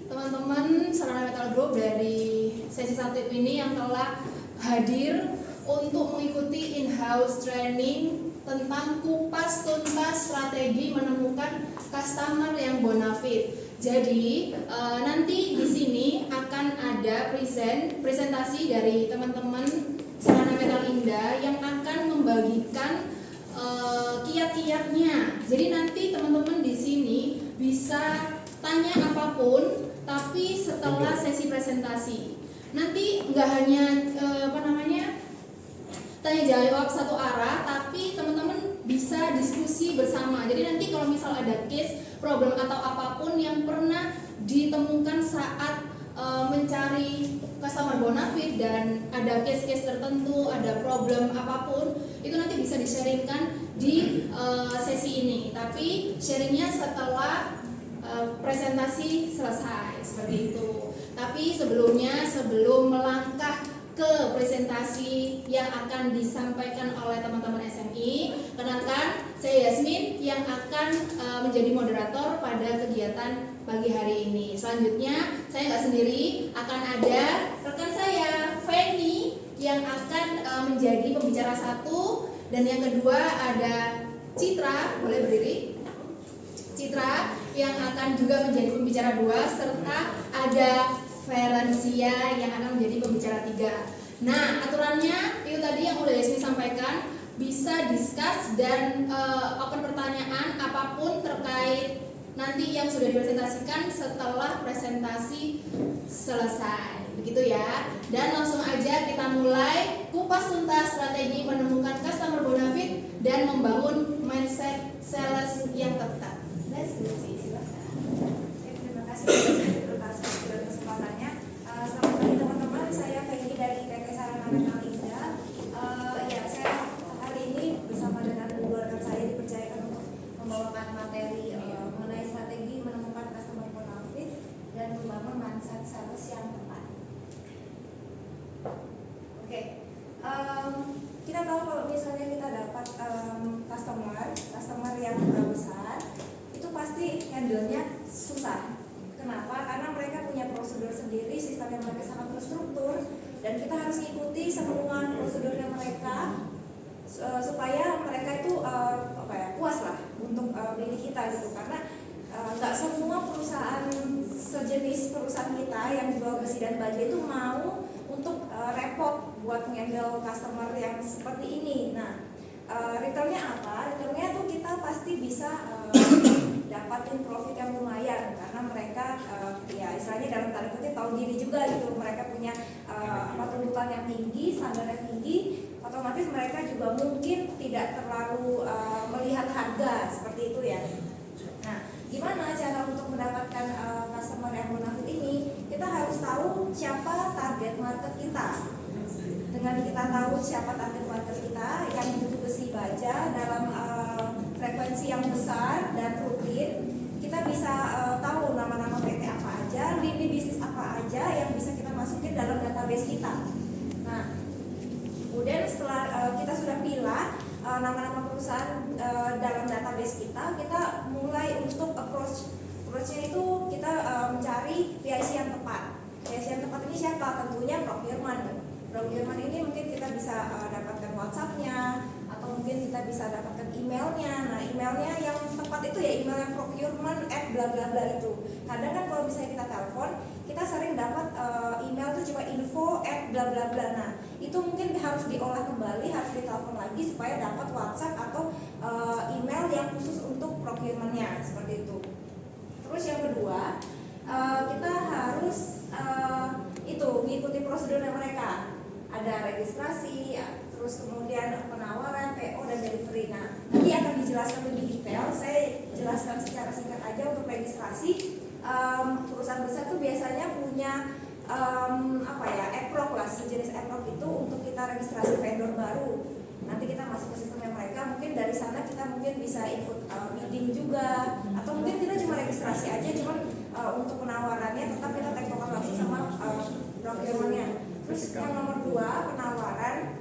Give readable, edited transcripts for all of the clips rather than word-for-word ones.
teman-teman Sarana Metal Group dari sesi 1 ini yang telah hadir untuk mengikuti in-house training tentang kupas tuntas strategi menemukan customer yang bonafit. Jadi nanti di sini akan ada presentasi dari teman-teman Sarana Metal Indah yang akan membagikan kiat-kiatnya. Jadi nanti teman-teman di sini bisa tanya apapun, tapi setelah sesi presentasi. Nanti nggak hanya tanya jawab satu arah, tapi teman-teman bisa diskusi bersama. Jadi nanti kalau misal ada case, problem atau apapun yang pernah ditemukan saat mencari customer bonafit dan ada case-case tertentu, ada problem apapun, itu nanti bisa di-sharingkan di sesi ini. Tapi sharingnya setelah presentasi selesai seperti itu. Tapi sebelumnya, sebelum melangkah ke presentasi yang akan disampaikan oleh teman-teman SMI, kenalkan saya Yasmin yang akan menjadi moderator pada kegiatan pagi hari ini. Selanjutnya saya nggak sendiri, akan ada rekan saya Feni yang akan menjadi pembicara 1, dan yang kedua ada Citra, boleh berdiri? Citra yang akan juga menjadi pembicara 2, serta ada Ferencia yang akan menjadi pembicara 3. Nah, aturannya itu tadi yang udah Yasmin sampaikan, bisa discuss dan open pertanyaan apapun terkait nanti yang sudah dipresentasikan setelah presentasi selesai. Begitu ya. Dan langsung aja kita mulai kupas tuntas strategi menemukan customer bonafit dan membangun mindset sales yang tepat. Let's go, silakan. Terima kasih atas kesempatannya. Selamat pagi teman-teman, saya Feni dari PT Sarana Metal Indah. Saya hari ini bersama dengan dua rekan saya dipercayakan untuk membawakan materi mengenai strategi menemukan customer bonafit dan membangun mindset sales yang tepat. Oke. Kita tahu kalau misalnya kita dapat customer yang besar, itu pasti handle-nya susah. Kenapa? Karena mereka punya prosedur sendiri, sistemnya mereka sangat terstruktur, dan kita harus ikuti semua prosedurnya mereka supaya mereka itu puas lah untuk milih kita gitu. Karena nggak semua perusahaan sejenis perusahaan kita yang jual besi dan baja itu mau untuk repot buat ngendel customer yang seperti ini. Nah, returnnya apa? Returnnya tuh kita pasti bisa dapatin profit yang lumayan karena mereka istilahnya dalam tanda kutip tahu diri juga gitu. Mereka punya tuntutan yang tinggi, standar yang tinggi, otomatis mereka juga mungkin tidak terlalu melihat harga seperti itu ya. Nah, gimana cara untuk mendapatkan customer yang bonafit ini? Kita harus tahu siapa target market kita. Dengan kita tahu siapa target market kita yang butuh besi baja dalam frekuensi yang besar dan rutin, kita bisa tahu nama-nama PT apa aja, lini bisnis apa aja yang bisa kita masukin dalam database kita. Nah, kemudian setelah kita sudah pilah nama-nama perusahaan dalam database kita mulai untuk approach-nya itu kita mencari PIC yang tepat. PIC yang tepat ini siapa? Tentunya procurement. Procurement ini mungkin kita bisa dapatkan WhatsApp-nya, atau mungkin kita bisa dapatkan emailnya. Nah, emailnya yang tepat itu ya email yang procurement@bla-bla-bla itu. Kadang kan kalau misalnya kita telepon, kita sering dapat email itu cuma info@bla-bla-bla. Nah, itu mungkin harus diolah kembali, harus ditelepon lagi supaya dapat WhatsApp atau email yang khusus untuk procurement-nya, seperti itu. Terus yang kedua, kita harus mengikuti prosedurnya mereka. Ada registrasi, terus kemudian penawaran, PO, dan delivery. Nah, nanti akan dijelaskan lebih detail. Saya jelaskan secara singkat aja untuk registrasi. Perusahaan besar tuh biasanya punya EPROC lah, sejenis EPROC itu untuk kita registrasi vendor baru. Nanti kita masuk ke sistemnya mereka, mungkin dari sana kita mungkin bisa ikut bidding juga, atau mungkin kita cuma registrasi aja, cuman untuk penawarannya tetap kita tektokan langsung sama procurement-nya. Terus yang nomor 2, penawaran.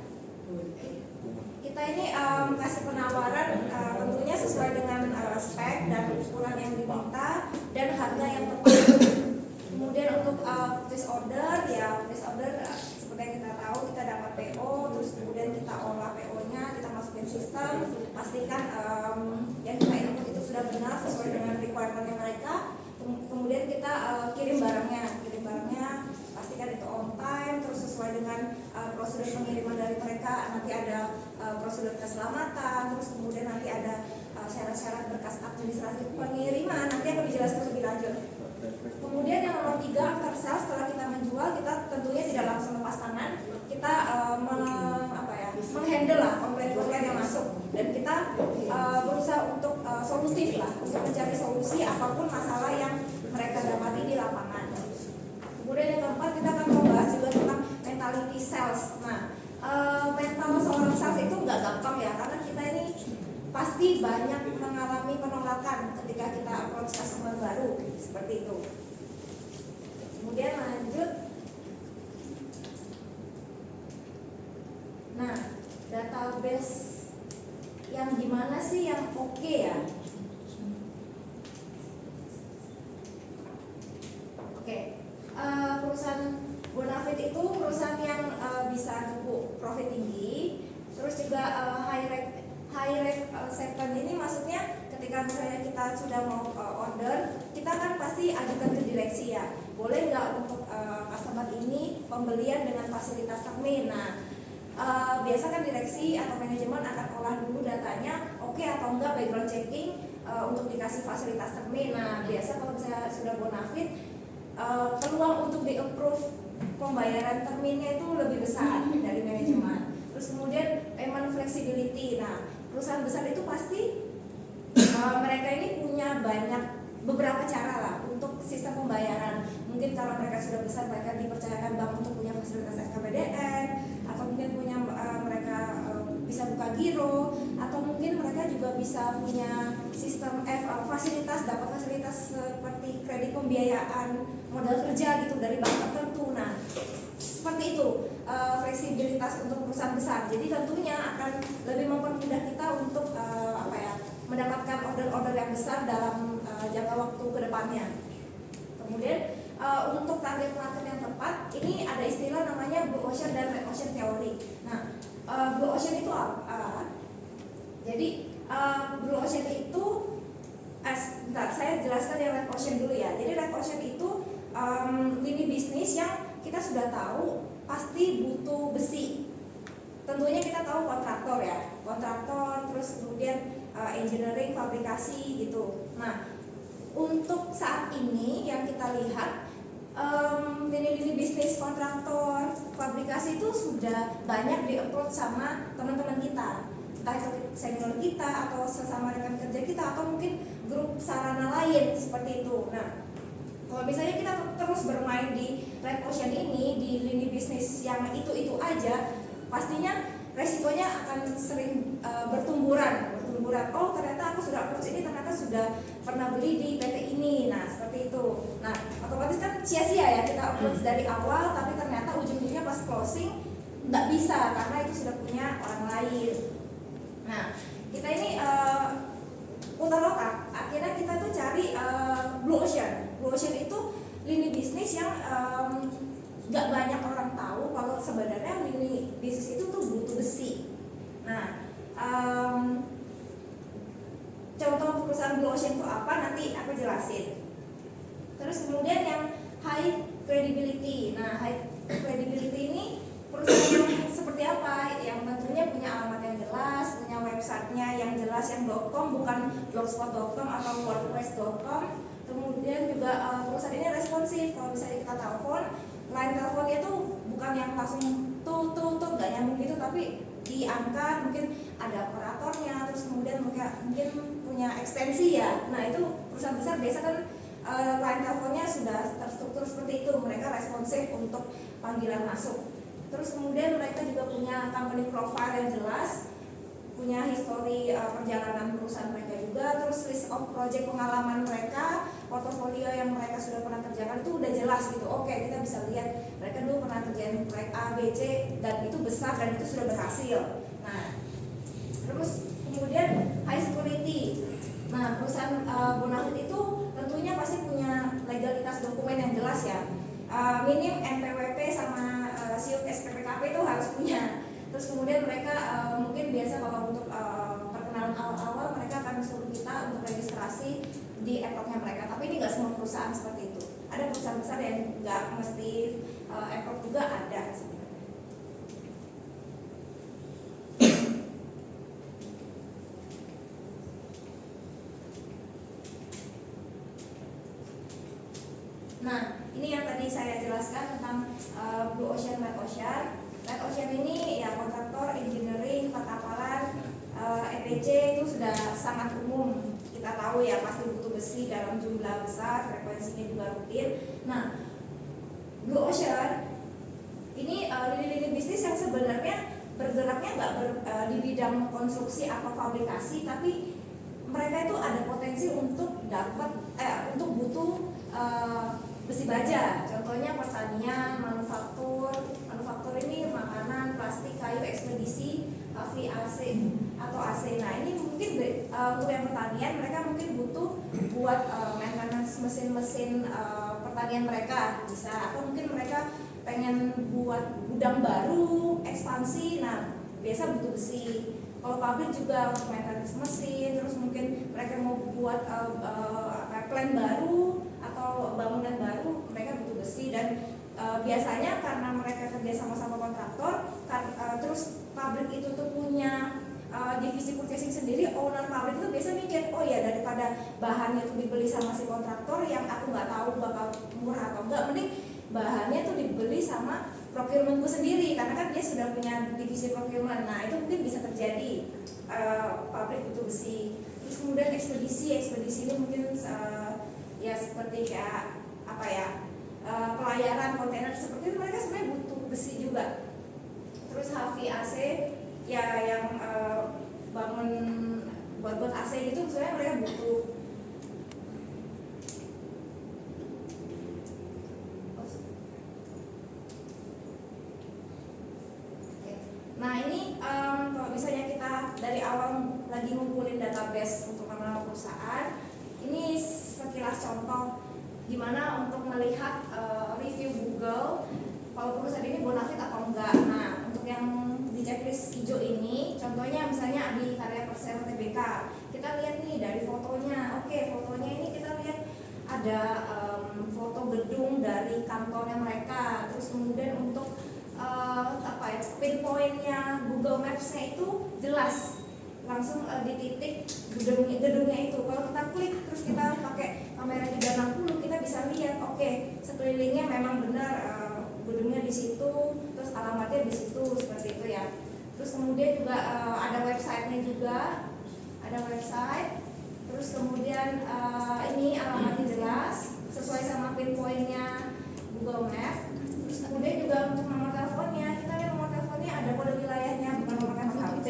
Kita ini kasih penawaran tentunya sesuai dengan spek dan ukuran yang diminta dan harga yang tepat. memastikan yang kita input itu sudah benar sesuai dengan requirement mereka. Kemudian kita kirim barangnya pastikan itu on time, terus sesuai dengan prosedur pengiriman dari mereka. Nanti ada prosedur keselamatan, terus kemudian nanti ada syarat-syarat berkas administrasi pengiriman, nanti akan dijelaskan lebih lanjut. Kemudian yang nomor 3, after sales, setelah kita menjual, kita tentunya tidak langsung lepas tangan, kita menghandle lah komplain-komplain yang masuk, dan kita berusaha untuk solutif lah, untuk mencari solusi apapun masalah yang mereka dapati di lapangan. Kemudian yang keempat, kita akan membahas juga tentang mentality sales. Nah, mental seorang sales itu nggak gampang ya, karena kita ini pasti banyak mengalami penolakan ketika kita approach customer baru, seperti itu. Kemudian lanjut. Nah, database yang gimana sih yang oke ya? Oke. Perusahaan Bonafit itu perusahaan yang bisa cukup profit tinggi, terus juga high rate segment ini maksudnya ketika misalnya kita sudah mau order, kita kan pasti ajukan ke direksi ya, boleh nggak untuk customer ini pembelian dengan fasilitas termin. Nah, biasa kan direksi atau manajemen akan olah dulu datanya, oke atau enggak background checking untuk dikasih fasilitas termin. Nah, biasa kalau misalnya sudah Bonafit, peluang untuk di-approve pembayaran terminnya itu lebih besar dari manajemen. Terus kemudian payment flexibility. Nah, perusahaan besar itu pasti mereka ini punya beberapa cara lah untuk sistem pembayaran. Mungkin kalau mereka sudah besar, mereka dipercayakan bank untuk punya fasilitas SKPDN, atau mungkin punya mereka bisa buka giro, atau mungkin mereka juga bisa punya sistem fasilitas, dapat fasilitas seperti kredit pembiayaan modal kerja gitu dari bank tertentu. Nah, seperti itu fleksibilitas untuk perusahaan besar. Jadi tentunya akan lebih mempermudah kita untuk mendapatkan order-order yang besar dalam jangka waktu ke depannya. Kemudian untuk target market yang tepat, ini ada istilah namanya Blue Ocean dan Red Ocean Theory. Nah, Blue Ocean itu apa? Jadi Blue Ocean itu, saya jelaskan yang Red Ocean dulu ya. Jadi Red Ocean itu lini bisnis yang kita sudah tahu pasti butuh besi. Tentunya kita tahu kontraktor ya, terus kemudian engineering, fabrikasi gitu. Nah, untuk saat ini yang kita lihat lini-lini bisnis kontraktor, fabrikasi itu sudah banyak di-approach sama teman-teman kita, entah itu senior kita atau sesama rekan kerja kita atau mungkin grup sarana lain seperti itu. Nah, kalau misalnya kita terus bermain di Red Ocean ini, di lini bisnis yang itu aja, pastinya resikonya akan sering bertumburan. Oh, ternyata aku sudah approach ini, ternyata sudah pernah beli di PT ini. Nah, seperti itu. Nah, otomatis kan sia-sia ya kita approach dari awal, tapi ternyata ujung-ujungnya pas closing nggak bisa karena itu sudah punya orang lain. Nah, kita ini putar otak. Akhirnya kita tuh cari Blue Ocean. Blue Ocean itu lini bisnis yang nggak banyak orang tahu kalau sebenarnya lini bisnis itu tuh butuh besi. Nah, contoh perusahaan Blue Ocean itu apa, nanti aku jelasin. Terus kemudian yang high credibility. Nah, high credibility ini perusahaan yang seperti apa? Yang tentunya punya alamat yang jelas, punya websitenya yang jelas, yang .com bukan blogspot.com atau wordpress.com. Kemudian juga perusahaan ini responsif. Kalau misalnya kita telepon, line teleponnya tuh bukan yang langsung tuh nggak nyambung gitu, tapi diangkat, mungkin ada operatornya, terus kemudian mungkin punya ekstensi ya. Nah, itu perusahaan besar biasa kan line teleponnya sudah terstruktur seperti itu, mereka responsif untuk panggilan masuk. Terus kemudian mereka juga punya company profile yang jelas, punya histori perjalanan perusahaan mereka juga, terus list of project pengalaman mereka, portofolio yang mereka sudah pernah kerjakan itu udah jelas gitu. Oke, kita bisa lihat mereka dulu pernah kerjain proyek A, B, C, dan itu besar dan itu sudah berhasil. Nah, terus kemudian high security. Nah, perusahaan Bonafit itu tentunya pasti punya legalitas dokumen yang jelas ya. Minim NPWP sama SIUP SPPKP itu harus punya. Terus kemudian mereka mungkin biasa kalau untuk perkenalan pembayaran awal-awal mereka akan suruh kita untuk registrasi di Epcotnya mereka. Tapi ini nggak semua perusahaan seperti itu. Ada perusahaan besar yang nggak mesti Epcot juga ada sebenarnya. Nah, ini yang tadi saya jelaskan tentang Blue Ocean, Red Ocean. Red Ocean ini ya kontraktor, engineering, perkapalan, EPC itu sudah sangat umum. Kita tahu ya pasti butuh besi dalam jumlah besar, frekuensinya juga rutin. Nah, Blue Ocean ini lini-lini bisnis yang sebenarnya bergeraknya nggak di bidang konstruksi atau fabrikasi, tapi mereka itu ada potensi untuk untuk butuh besi baja. Contohnya pertanian, manufaktur ini makanan, plastik, kayu, ekspedisi, VAC atau AC. Nah ini mungkin untuk yang pertanian mereka mungkin butuh buat maintenance mesin-mesin pertanian mereka bisa, atau mungkin mereka pengen buat gudang baru, ekspansi. Nah biasa butuh besi. Kalau pabrik juga untuk maintenance mesin, terus mungkin mereka mau buat plan baru atau bangunan baru, mereka butuh besi. Dan biasanya karena mereka kerja sama-sama kontraktor, terus pabrik itu tuh punya divisi purchasing sendiri, owner pabrik itu biasa mikir, oh ya daripada bahannya tuh dibeli sama si kontraktor yang aku nggak tahu bakal murah atau enggak, mending bahannya tuh dibeli sama procurementku sendiri, karena kan dia sudah punya divisi procurement. Nah itu mungkin bisa terjadi, pabrik butuh besi. Terus kemudian ekspedisi ini mungkin ya seperti kayak apa ya, pelayaran kontainer seperti itu, mereka sebenarnya butuh besi juga. Terus HVAC ya yang bangun buat AC itu sebenarnya mereka butuh. Nah ini kalau misalnya kita dari awal lagi ngumpulin database untuk nama perusahaan, ini sekilas contoh gimana untuk melihat review Google kalau perusahaan ini bonafit atau enggak. Nah untuk yang di checklist hijau ini, contohnya misalnya di Karya Persero TBK, kita lihat nih dari fotonya. Oke, fotonya ini kita lihat ada foto gedung dari kantornya mereka. Terus kemudian untuk pinpointnya Google Maps-nya itu jelas, langsung di titik gedungnya itu. Kalau kita klik terus kita pakai kamera 360, kita bisa lihat oke, sekelilingnya memang benar gedungnya di situ, terus alamatnya di situ, seperti itu ya. Terus kemudian juga ada websitenya juga, ada website. Terus kemudian ini alamatnya jelas sesuai sama pinpointnya Google Maps. Terus kemudian juga untuk nomor teleponnya, kita lihat nomor teleponnya ada kode wilayahnya, bukan nomor telepon HP.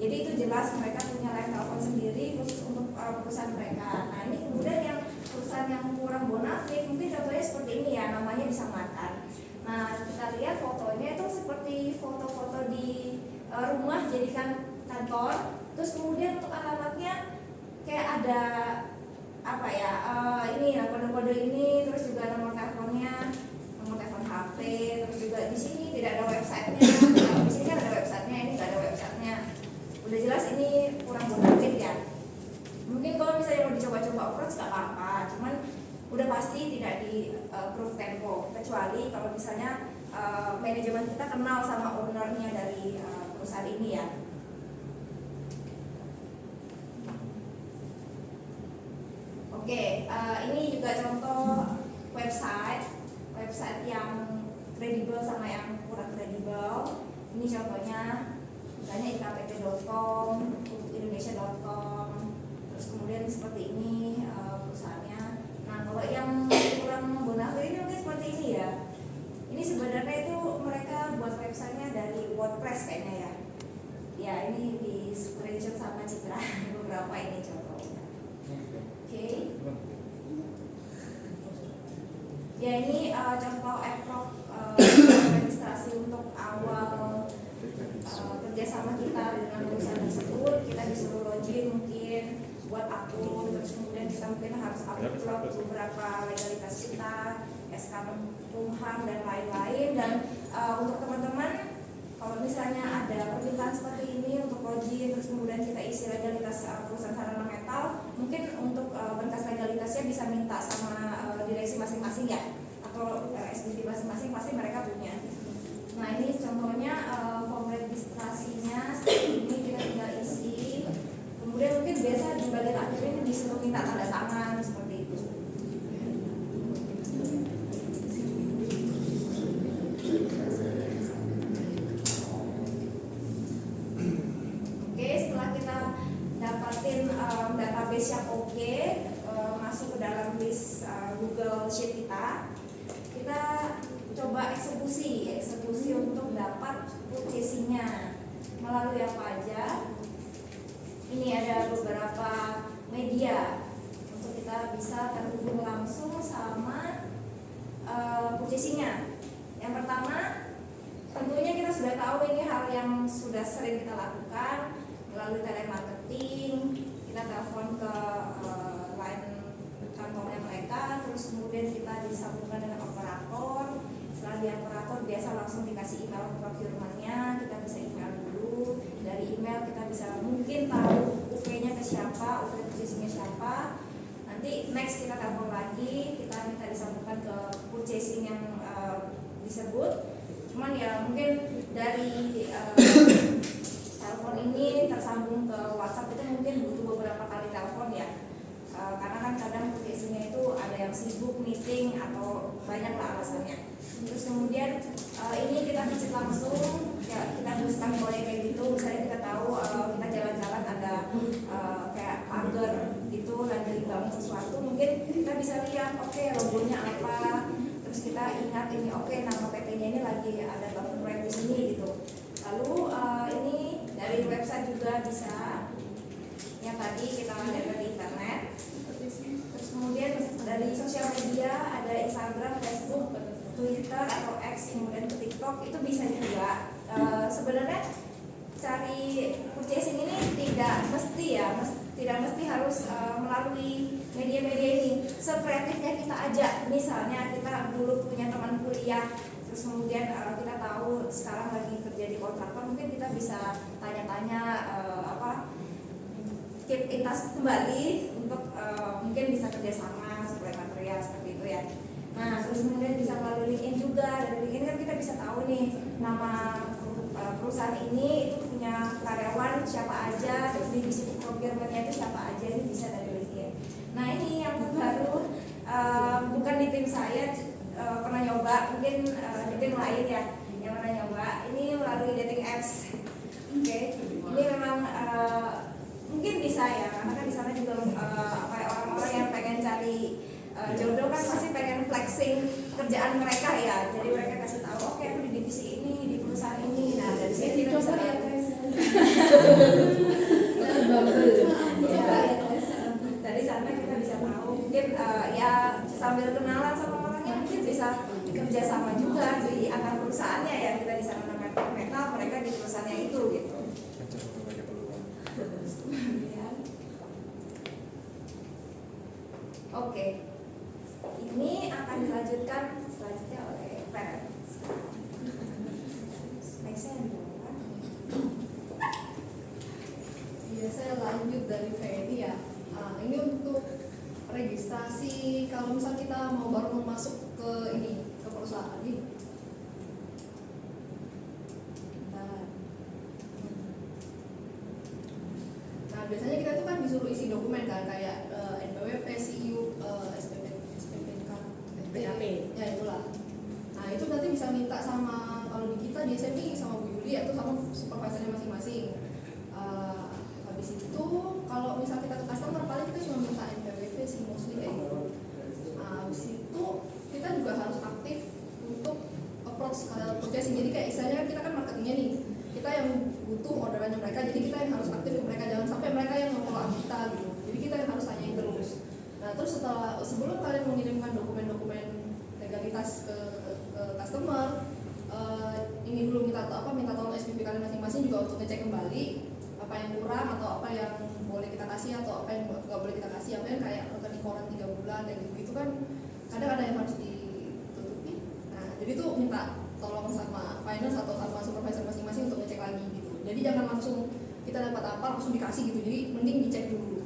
Jadi itu jelas mereka punya line telepon sendiri khusus untuk perusahaan mereka. Nah ini kemudian yang perusahaan yang kurang bonafit, mungkin contohnya seperti ini ya, namanya disamarkan. Nah kita lihat fotonya itu seperti foto-foto di rumah jadikan kantor. Terus kemudian untuk alamatnya kayak ada apa ya, ini ya kode-kode ini, terus juga nomor teleponnya, nomor telepon HP, terus juga di sini tidak ada websitenya. Nah, di sini kan ada websitenya, ini nggak ada websitenya. Udah jelas ini kurang bonafit ya. Mungkin kalau misalnya mau dicoba-coba approach nggak apa-apa, cuman udah pasti tidak di approve Tempo, kecuali kalau misalnya manajemen kita kenal sama ownernya dari perusahaan ini ya. Oke, ini juga contoh website yang kredibel sama yang kurang kredibel. Ini contohnya misalnya ikpt.com, indonesia.com, terus kemudian seperti ini perusahaannya. Nah kalau yang kurang bonafit ini mungkin seperti ini ya. Ini sebenarnya itu mereka buat websitenya dari WordPress kayaknya ya. Ya ini di screenshot sama Citra beberapa ini contohnya. Oke. Ya ini contoh Epcot registrasi untuk awal kerjasama kita dengan perusahaan tersebut. Kita disuruh login mungkin buat akun, terus kemudian kita mungkin harus upload beberapa legalitas kita, SK Kumham dan lain-lain. Dan untuk teman-teman kalau misalnya ada permintaan seperti ini untuk login, terus kemudian kita isi legalitas perusahaan sarana metal, mungkin untuk berkas legalitasnya bisa minta sama direksi masing-masing ya, atau SPV masing-masing pasti mereka punya. Nah ini contohnya form registrasinya seperti ini, kita tinggal isi. Kemudian mungkin biasa di bagian akhir ini disuruh minta tanda tangan seperti itu. Oke, setelah kita dapatin database yang oke, masuk ke dalam list Google Sheet kita coba eksekusi untuk dapat purchasing-nya melalui apa aja. Ini ada beberapa media untuk kita bisa terhubung langsung sama purchasing-nya. Yang pertama, tentunya kita sudah tahu ini hal yang sudah sering kita lakukan melalui telemarketing. Kita telepon ke line kantornya mereka, terus kemudian kita disambungkan dengan operator. Setelah di operator biasa langsung dikasih email procurement-nya, kita bisa email dulu. Dari email kita bisa mungkin tahu UP-nya ke siapa, UP purchasing-nya siapa. Nanti next kita telepon lagi, kita minta disambungkan ke purchasing yang disebut. Cuman ya mungkin dari telepon ini tersambung ke WhatsApp itu mungkin butuh beberapa kali telepon ya. Karena kan kadang purchasing-nya itu ada yang sibuk, meeting, atau banyaklah alasannya. Terus kemudian ini kita visit langsung, ya kita tuliskan boleh kayak gitu. Misalnya kita tahu kita jalan-jalan ada kayak pagar gitu lagi dibangun sesuatu, mungkin kita bisa lihat oke, logonya apa. Terus kita ingat ini oke, nama PT-nya ini lagi ada bangun proyek di sini gitu. Lalu ini dari website juga bisa, yang tadi kita lihat di internet. Terus kemudian dari sosial media ada Instagram, Facebook, Twitter atau X, kemudian ke TikTok itu bisa juga. Sebenarnya cari purchasing ini tidak mesti harus melalui media-media ini. Sekreatifnya kita aja. Misalnya kita dulu punya teman kuliah, terus kemudian kita tahu sekarang lagi kerja di kontraktor, mungkin kita bisa tanya-tanya keep in touch kembali untuk mungkin bisa kerjasama supaya material seperti itu ya. Nah terus kemudian bisa melalui LinkedIn juga. Dari LinkedIn kan kita bisa tahu nih nama perusahaan ini itu punya karyawan siapa aja, terus divisi procurement-nya itu siapa aja, ini bisa dari LinkedIn. Nah ini yang baru bukan di tim saya pernah nyoba, mungkin di tim lain ya yang pernah nyoba. Ini melalui dating apps. Oke, ini memang mungkin bisa ya, karena kan di sana juga orang-orang yang pengen cari jodoh kan pasti pengen flexing kerjaan mereka ya. Jadi mereka kasih tahu, oke aku di divisi ini, di perusahaan ini. Nah dari sini kita bisa lihat. Dari sana kita bisa tahu, mungkin ya sambil kenalan sama orangnya, mungkin bisa kerja sama juga di antar perusahaannya ya. Kita di sana metal, mereka di perusahaan yang itu gitu. Oke, ini akan dilanjutkan selanjutnya oleh parents. Nextnya yang dimana? Ya, saya lanjut dari Fedy ya. Ini untuk registrasi kalau misal kita mau baru masuk ke perusahaan ini. Nah, biasanya kita tuh kan disuruh isi dokumen kan, kayak NPWP, CIU, SPPK, BAP. ya itulah. Nah itu nanti bisa minta sama, kalau di kita di SMI sama Bu Yuli atau sama supervisornya masing-masing. Habis itu kalau misal kita ke customer paling kita cuma minta NPWP sih mostly kayak gitu. Habis itu kita juga harus aktif untuk approach purchasing. Jadi kayak istilahnya kita kan marketingnya nih, kita yang butuh orderannya mereka, jadi kita yang harus aktif ke mereka, jangan sampai mereka yang nge-follow kita gitu. Jadi kita yang harus tanyain terus. Nah terus sebelum kalian mengirimkan dokumen-dokumen legalitas ke customer, ini dulu minta tolong SPV kalian masing-masing juga untuk ngecek kembali apa yang kurang atau apa yang boleh kita kasih atau apa yang nggak boleh kita kasih. Apa yang kayak rekening koran 3 bulan dan gitu kan kadang ada yang harus ditutupi. Nah jadi tuh minta tolong sama finance atau sama supervisor masing-masing untuk ngecek lagi gitu. Jadi jangan langsung kita dapat apa langsung dikasih gitu, jadi mending dicek dulu.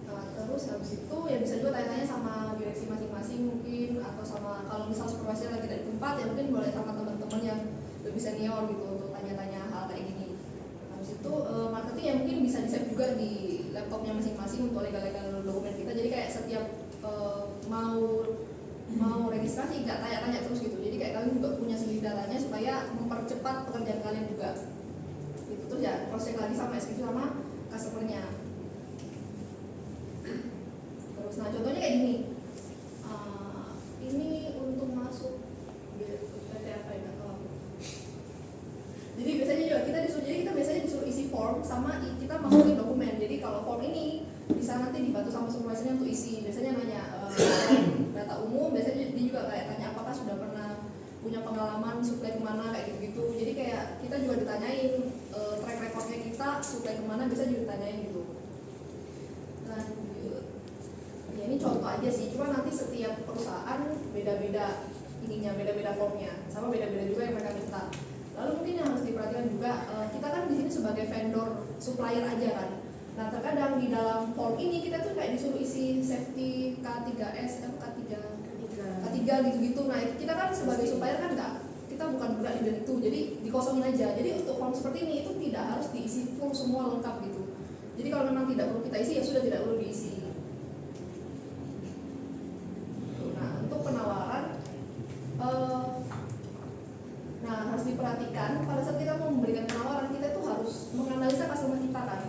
Nah, terus habis itu ya bisa juga tanya-tanya sama direksi masing-masing mungkin, atau sama kalau misal supervisor lagi ada di tempat ya mungkin boleh sama teman-teman yang lebih senior gitu untuk tanya-tanya hal kayak gini. Habis itu marketing ya mungkin bisa di-save juga di laptopnya masing-masing untuk legal dokumen kita. Jadi kayak setiap mau registrasi nggak tanya-tanya terus gitu. Jadi kayak kalian juga punya sendiri datanya supaya mempercepat pekerjaan kalian juga. Gitu terus ya cross check lagi sama SPV sama customernya. Terus nah contohnya kayak gini. Ini untuk masuk PT apa ya nggak tahu aku. Jadi biasanya juga kita biasanya disuruh isi form sama kita masukin dokumen. Jadi kalau form ini bisa nanti dibantu sama supervisornya untuk isi. Biasanya nanya data umum, biasanya dia juga kayak tanya apakah sudah pernah punya pengalaman supply kemana kayak gitu-gitu. Jadi kayak kita juga ditanyain track recordnya kita supply kemana, bisa juga ditanyain gitu. Nah ya ini contoh aja sih, cuma nanti setiap perusahaan beda-beda ininya, beda-beda formnya, sama beda-beda juga yang mereka minta. Lalu mungkin yang harus diperhatikan juga, kita kan di sini sebagai vendor supplier aja kan. Nah terkadang di dalam form ini kita tuh kayak disuruh isi safety K3S, K3 gitu-gitu. Nah kita kan sebagai supplier kan enggak, kita bukan bergerak di bidang itu, jadi dikosongin aja. Jadi untuk form seperti ini itu tidak harus diisi full semua lengkap gitu. Jadi kalau memang tidak perlu kita isi ya sudah tidak perlu diisi. Nah untuk penawaran, nah harus diperhatikan pada saat kita mau memberikan penawaran, kita tuh harus menganalisa customer kita kan.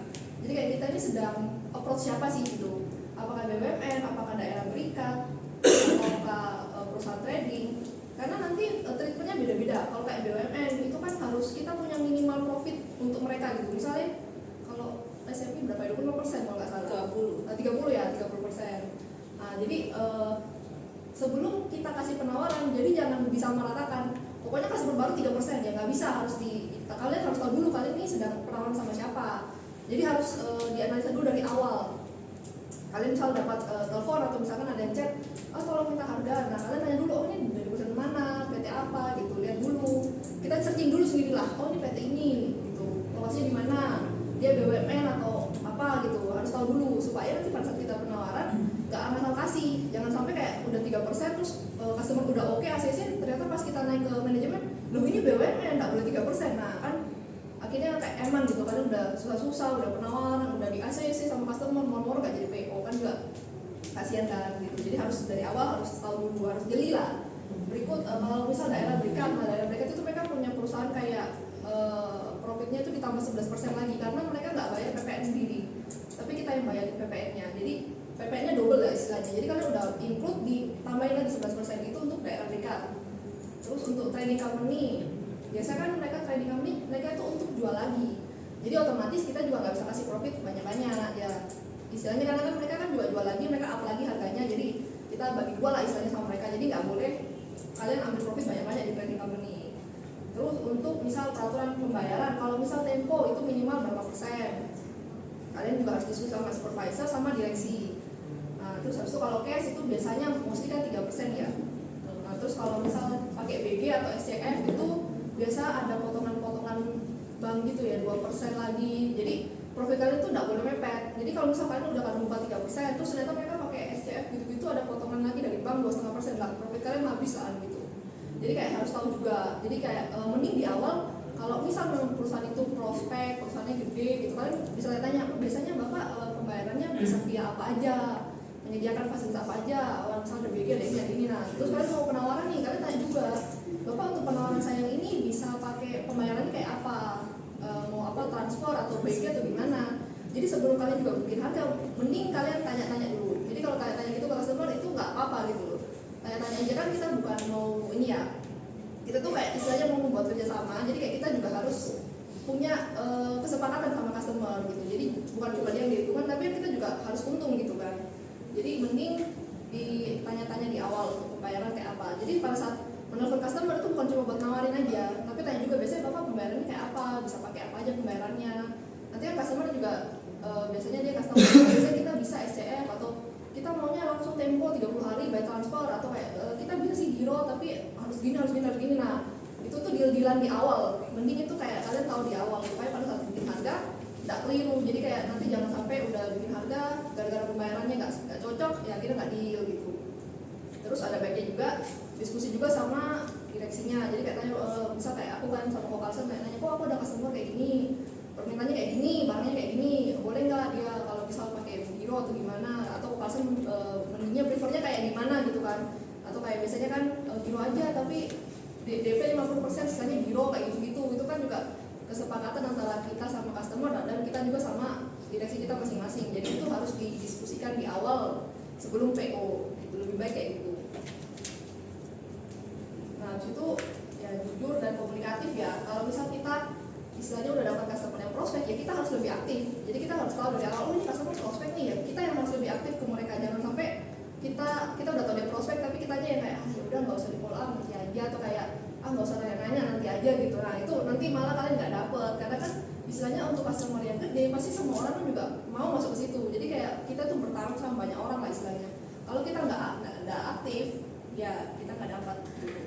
Jadi kayak kita ini sedang approach siapa sih gitu, apakah BUMN, apakah daerah berikat, apakah perusahaan trading. Karena nanti treatmentnya beda-beda. Kalau kayak BUMN itu kan harus kita punya minimal profit untuk mereka gitu. Misalnya kalau SMP berapa ya, 25% kalau nggak salah, 30 ya, 30%. Nah jadi sebelum kita kasih penawaran, jadi jangan bisa meratakan pokoknya customer baru 3%, ya nggak bisa, harus kalian harus tahu dulu kalian ini sedang penawaran sama siapa. Jadi harus dianalisa dulu dari awal. Kalian misal dapat telepon atau misalkan ada yang chat, tolong minta harga. Nah kalian tanya dulu, oh ini dari perusahaan mana, PT apa gitu, lihat dulu. Kita searching dulu sendirilah, oh ini PT ini gitu, lokasinya di mana, dia BUMN atau apa gitu, harus tahu dulu supaya nanti pada saat kita penawaran nggak asal kasih. Jangan sampai kayak udah 3% terus customer udah oke ACC, ternyata pas kita naik ke manajemen, loh ini BUMN nggak boleh 3%. Nah kan akhirnya kayak eman gitu, kan udah susah-susah, udah penawaran, udah di ACC sama customer, moro-moro gak jadi PO, kan juga kasihan kan gitu. Jadi harus dari awal harus tahu dulu, harus jeli lah. Berikut kalau misal daerah berikat, nah daerah berikat itu mereka punya perusahaan kayak profitnya itu ditambah 11% lagi karena mereka nggak bayar PPN sendiri, tapi kita yang bayar PPN-nya. Jadi PPN-nya double lah istilahnya. Jadi kalian udah include ditambahin lagi 11% itu untuk daerah berikat. Terus untuk trading company, biasa kan mereka trading company, mereka itu untuk jual lagi. Jadi otomatis kita juga nggak bisa kasih profit banyak-banyak ya. Istilahnya karena kan mereka kan jual lagi, mereka up lagi harganya. Jadi kita bagi dua lah istilahnya sama mereka. Jadi nggak boleh kalian ambil profit banyak-banyak di trading company. Terus untuk misal peraturan pembayaran, kalau misal tempo itu minimal berapa persen, kalian juga harus diskusi sama supervisor sama direksi. Nah, terus habis itu kalau cash itu biasanya mesti kan 3% ya. Nah, terus kalau misal pakai BG atau SCF itu biasa ada potongan-potongan bank gitu ya, 2% lagi. Jadi profit kalian tuh nggak boleh mepet. Jadi kalau misal kalian udah kan lupa 3%, terus ternyata mereka pakai SCF gitu-gitu ada potongan lagi dari bank 2,5% lah, profit kalian habis lah gitu. Jadi kayak harus tahu juga. Jadi kayak mending di awal kalau misal memang perusahaan itu prospek, perusahaannya gede gitu, kalian bisa tanya biasanya bapak pembayarannya bisa via apa aja, menyediakan fasilitas apa aja, misal ada BG ada ini. Nah terus kalian mau penawaran nih, kalian tanya juga, bapak untuk penawaran saya yang ini bisa pakai pembayarannya kayak apa, mau apa transfer atau BG atau gimana. Jadi sebelum kalian juga bikin harga, mending kalian tanya-tanya dulu. Jadi kalau tanya-tanya gitu ke customer itu nggak apa-apa gitu loh. Tanya-tanya aja kan, kita bukan mau ini ya, kita tuh kayak istilahnya mau membuat kerjasama. Jadi kayak kita juga harus punya kesepakatan sama customer gitu. Jadi bukan cuma dia yang dihitungan, tapi kita juga harus untung gitu kan. Jadi mending ditanya-tanya di awal untuk pembayaran kayak apa. Jadi pada saat menelpon customer itu bukan cuma buat nawarin aja, tapi tanya juga biasanya bapak pembayarannya kayak apa, bisa pakai apa aja pembayarannya. Nanti kan customer juga biasanya dia kasih tahu, biasanya kita bisa SCF atau kita maunya langsung tempo 30 hari by transfer, atau kayak kita bisa sih giro tapi harus gini harus gini harus gini. Nah itu tuh deal-dealan di awal, mending itu kayak kalian tahu di awal supaya pada saat bikin harga tidak keliru. Jadi kayak nanti jangan sampai udah bikin harga gara-gara pembayarannya nggak cocok ya akhirnya nggak deal gitu. Terus ada baiknya juga diskusi juga sama direksinya. Jadi kayak tanya misal kayak aku kan sama Kokalsen kayak nanya, kok aku ada customer kayak gini, permintaannya kayak gini, barangnya kayak gini, boleh nggak dia kalau misal pakai biro atau gimana, atau Kokalsen mendingnya prefernya kayak gimana gitu kan, atau kayak biasanya kan biro aja tapi DP 50% sisanya biro kayak gitu-gitu. Itu kan juga kesepakatan antara kita sama customer dan kita juga sama direksi kita masing-masing. Jadi itu harus didiskusikan di awal sebelum PO. Itu lebih baik kayak gitu. Nah, habis itu ya jujur dan komunikatif ya. Kalau misal kita istilahnya udah dapat customer yang prospek ya kita harus lebih aktif. Jadi kita harus tahu dari awal, oh ini customer prospek nih ya. Kita yang harus lebih aktif ke mereka. Jangan sampai kita udah tahu dia prospek tapi kitanya yang kayak ya udah nggak usah di follow up nanti aja, atau kayak nggak usah nanya nanti aja gitu. Nah itu nanti malah kalian nggak dapet, karena kan istilahnya untuk customer yang gede pasti semua orang kan juga mau masuk ke situ. Jadi kayak kita tuh bertarung sama banyak orang lah istilahnya. Kalau kita nggak aktif ya kita nggak dapat gitu.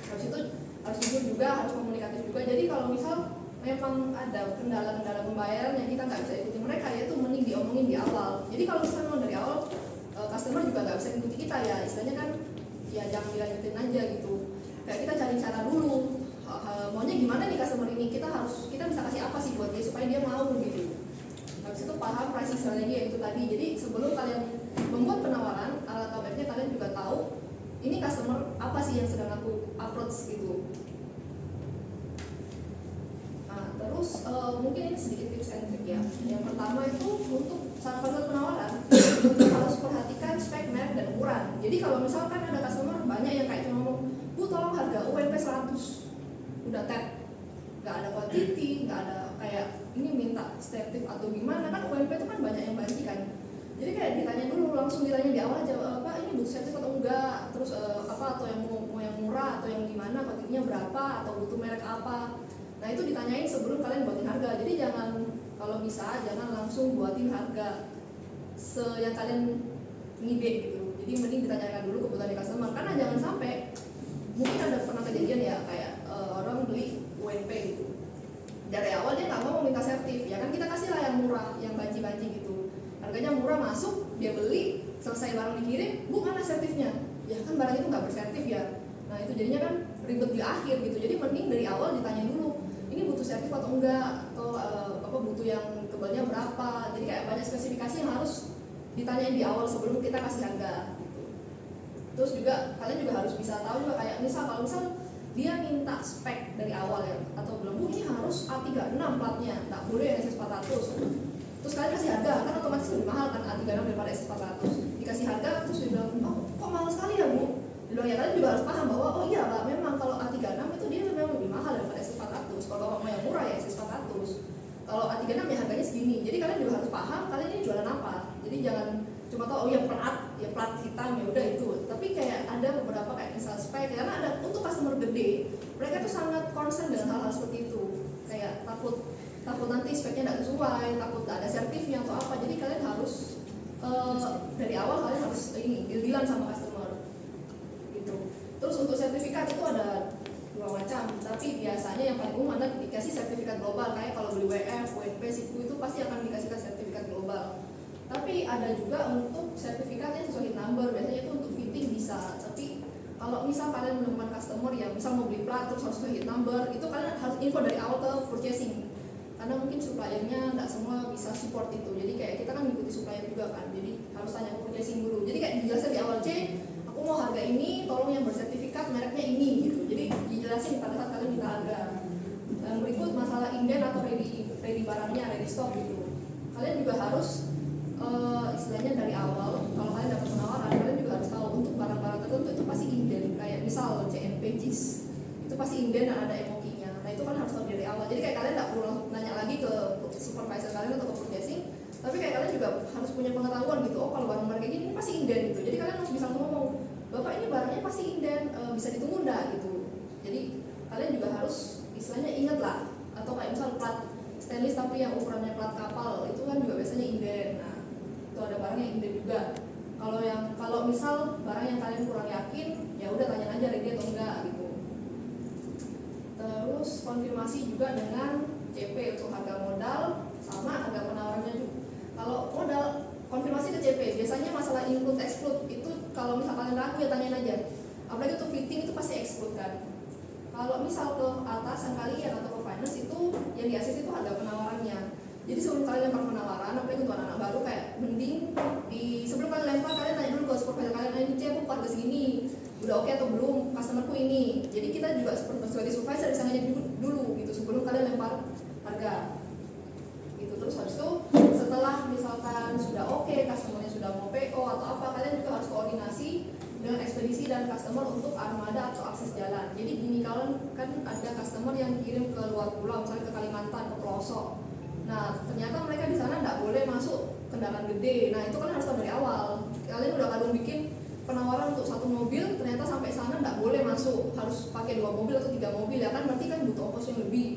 Habis itu harus jujur juga, harus komunikatif juga. Jadi kalau misal memang ada kendala-kendala pembayaran yang kita nggak bisa ikuti mereka, ya itu mending diomongin di awal. Jadi kalau misalnya memang dari awal customer juga nggak bisa ikuti kita ya istilahnya kan ya jangan dilanjutin aja gitu. Kayak kita cari cara dulu, maunya gimana nih customer ini, kita bisa kasih apa sih buat dia supaya dia mau gitu. Habis itu paham pricing strategi yang itu tadi. Jadi sebelum kalian membuat penawaran, alangkah baiknya kalian juga tahu ini customer apa sih yang sedang aku approach gitu. Nah, terus mungkin ini sedikit tips and trick ya. Yang pertama itu untuk saat membuat penawaran harus perhatikan spek, merek, dan ukuran. Jadi kalau misalkan ada customer banyak yang kayak cuma ngomong, Bu tolong harga UMP 100, udah tag, nggak ada quantity, nggak ada kayak ini minta statif atau gimana, kan UMP itu kan banyak yang banci kan. Jadi kayak ditanya dulu, langsung ditanya di awal aja, Pak ini butuh statif atau enggak, terus atau yang mau yang murah atau yang gimana, quantity-nya berapa, atau butuh merek apa. Nah itu ditanyain sebelum kalian buatin harga. Jadi jangan, kalau bisa jangan langsung buatin harga yang kalian ngide gitu. Jadi mending ditanyakan dulu kebutuhan di customer, karena jangan sampai mungkin ada pernah kejadian ya kayak orang beli UNP gitu. Dari awal dia nggak mau minta sertif, ya kan kita kasih lah yang murah, yang banci-banci gitu. Harganya murah masuk, dia beli, selesai barang dikirim, Bu mana sertifnya? Ya kan barang itu nggak bersertif ya. Nah itu jadinya kan ribet di akhir gitu. Jadi mending dari awal ditanya dulu, ini butuh sertif atau enggak, atau apa butuh yang kebalnya berapa. Jadi kayak banyak spesifikasi yang harus ditanyain di awal sebelum kita kasih harga gitu. Terus juga kalian juga harus bisa tahu juga kayak kalau misal dia minta spek dari awal ya, atau belum, Bu ini harus A36 platnya, nggak boleh SS400. Terus kalian kasih harga, kan otomatis lebih mahal kan A36 daripada SS400. Dikasih harga terus dia bilang, oh kok mahal sekali ya Bu? Dia bilang ya kalian juga harus paham bahwa oh iya Pak, memang kalau A36 itu dia memang lebih mahal daripada SS400. Kalau mau yang murah ya SS400. Kalau A36 ya harganya segini. Jadi kalian juga harus paham kalian ini jualan apa. Jadi jangan cuma tahu oh ya plat hitam ya udah itu. Tapi kayak ada beberapa kayak misal spek, karena ada untuk customer gede, mereka tuh sangat concern dengan hal-hal seperti itu. Kayak takut nanti speknya nggak sesuai, takut nggak ada sertifnya atau apa. Jadi kalian harus dari awal kalian harus deal-dealan sama customer gitu. Terus untuk sertifikat itu ada dua macam, tapi biasanya yang paling umum adalah dikasih sertifikat global. Kayak kalau beli WF, WNP, SIPU itu pasti akan dikasihkan sertifikat global. Tapi ada juga untuk sertifikatnya sesuai number, biasanya itu untuk fitting bisa. Tapi kalau misal kalian menemukan customer yang misal mau beli plat terus harus hit number, itu kalian harus info dari awal ke purchasing. Karena mungkin suppliernya nggak semua bisa support itu. Jadi kayak kita kan mengikuti supplier juga kan, jadi harus tanya ke purchasing dulu. Jadi kayak dijelasin di awal, aku mau harga ini, tolong yang bersertifikat mereknya ini gitu. Jadi dijelasin pada saat kalian minta harga. Dan berikut masalah inden atau ready barangnya, ready stock gitu. Kalian juga harus istilahnya dari awal, kalau kalian dapat penawaran, kalian juga harus tahu untuk barang-barang tertentu itu pasti inden. Kayak misal CNP JIS, itu pasti inden dan ada MOQ-nya. Nah itu kan harus tahu dari awal. Jadi kayak kalian nggak perlu nanya lagi ke supervisor kalian atau ke purchasing, tapi kayak kalian juga harus punya pengetahuan gitu. Oh kalau barang-barang kayak gini ini pasti inden gitu. Jadi kalian harus bisa ngomong, Bapak ini barangnya pasti inden, bisa ditunggu nggak gitu. Jadi kalian juga harus istilahnya ingat lah. Atau kayak misal plat stainless tapi yang ukurannya plat kapal itu kan juga biasanya inden. Nah itu ada barang yang inden juga. Kalau misal barang yang kalian kurang yakin, ya udah tanya aja ready atau enggak gitu. konfirmasi juga dengan CP untuk harga modal sama harga penawarannya juga. Kalau modal konfirmasi ke CP, biasanya masalah include exclude itu kalau misal kalian ragu ya tanyain aja. Apalagi untuk fitting itu pasti exclude kan. Kalau misal ke atasan kalian atau ke finance itu yang di-assess itu harga penawarannya. Jadi sebelum kalian lempar penawaran, apalagi untuk anak-anak baru kayak mending sebelum kalian lempar kalian tanya dulu ke supervisor kalian, ini aku harga segini, udah oke atau belum, customerku ini. Jadi kita juga sebagai supervisor bisa ngecek dulu gitu sebelum kalian lempar harga. Gitu terus habis itu setelah misalkan sudah oke, customernya sudah mau PO atau apa, kalian juga harus koordinasi dengan ekspedisi dan customer untuk armada atau akses jalan. Jadi gini, kalian kan ada customer yang kirim ke luar pulau, misalnya ke Kalimantan, ke pelosok. Nah ternyata mereka di sana nggak boleh masuk kendaraan gede. Nah itu kan harus tahu dari awal. Kalian udah kadang bikin penawaran untuk satu mobil, ternyata sampai sana nggak boleh masuk, harus pakai 2 mobil atau 3 mobil ya kan, berarti kan butuh ongkos yang lebih.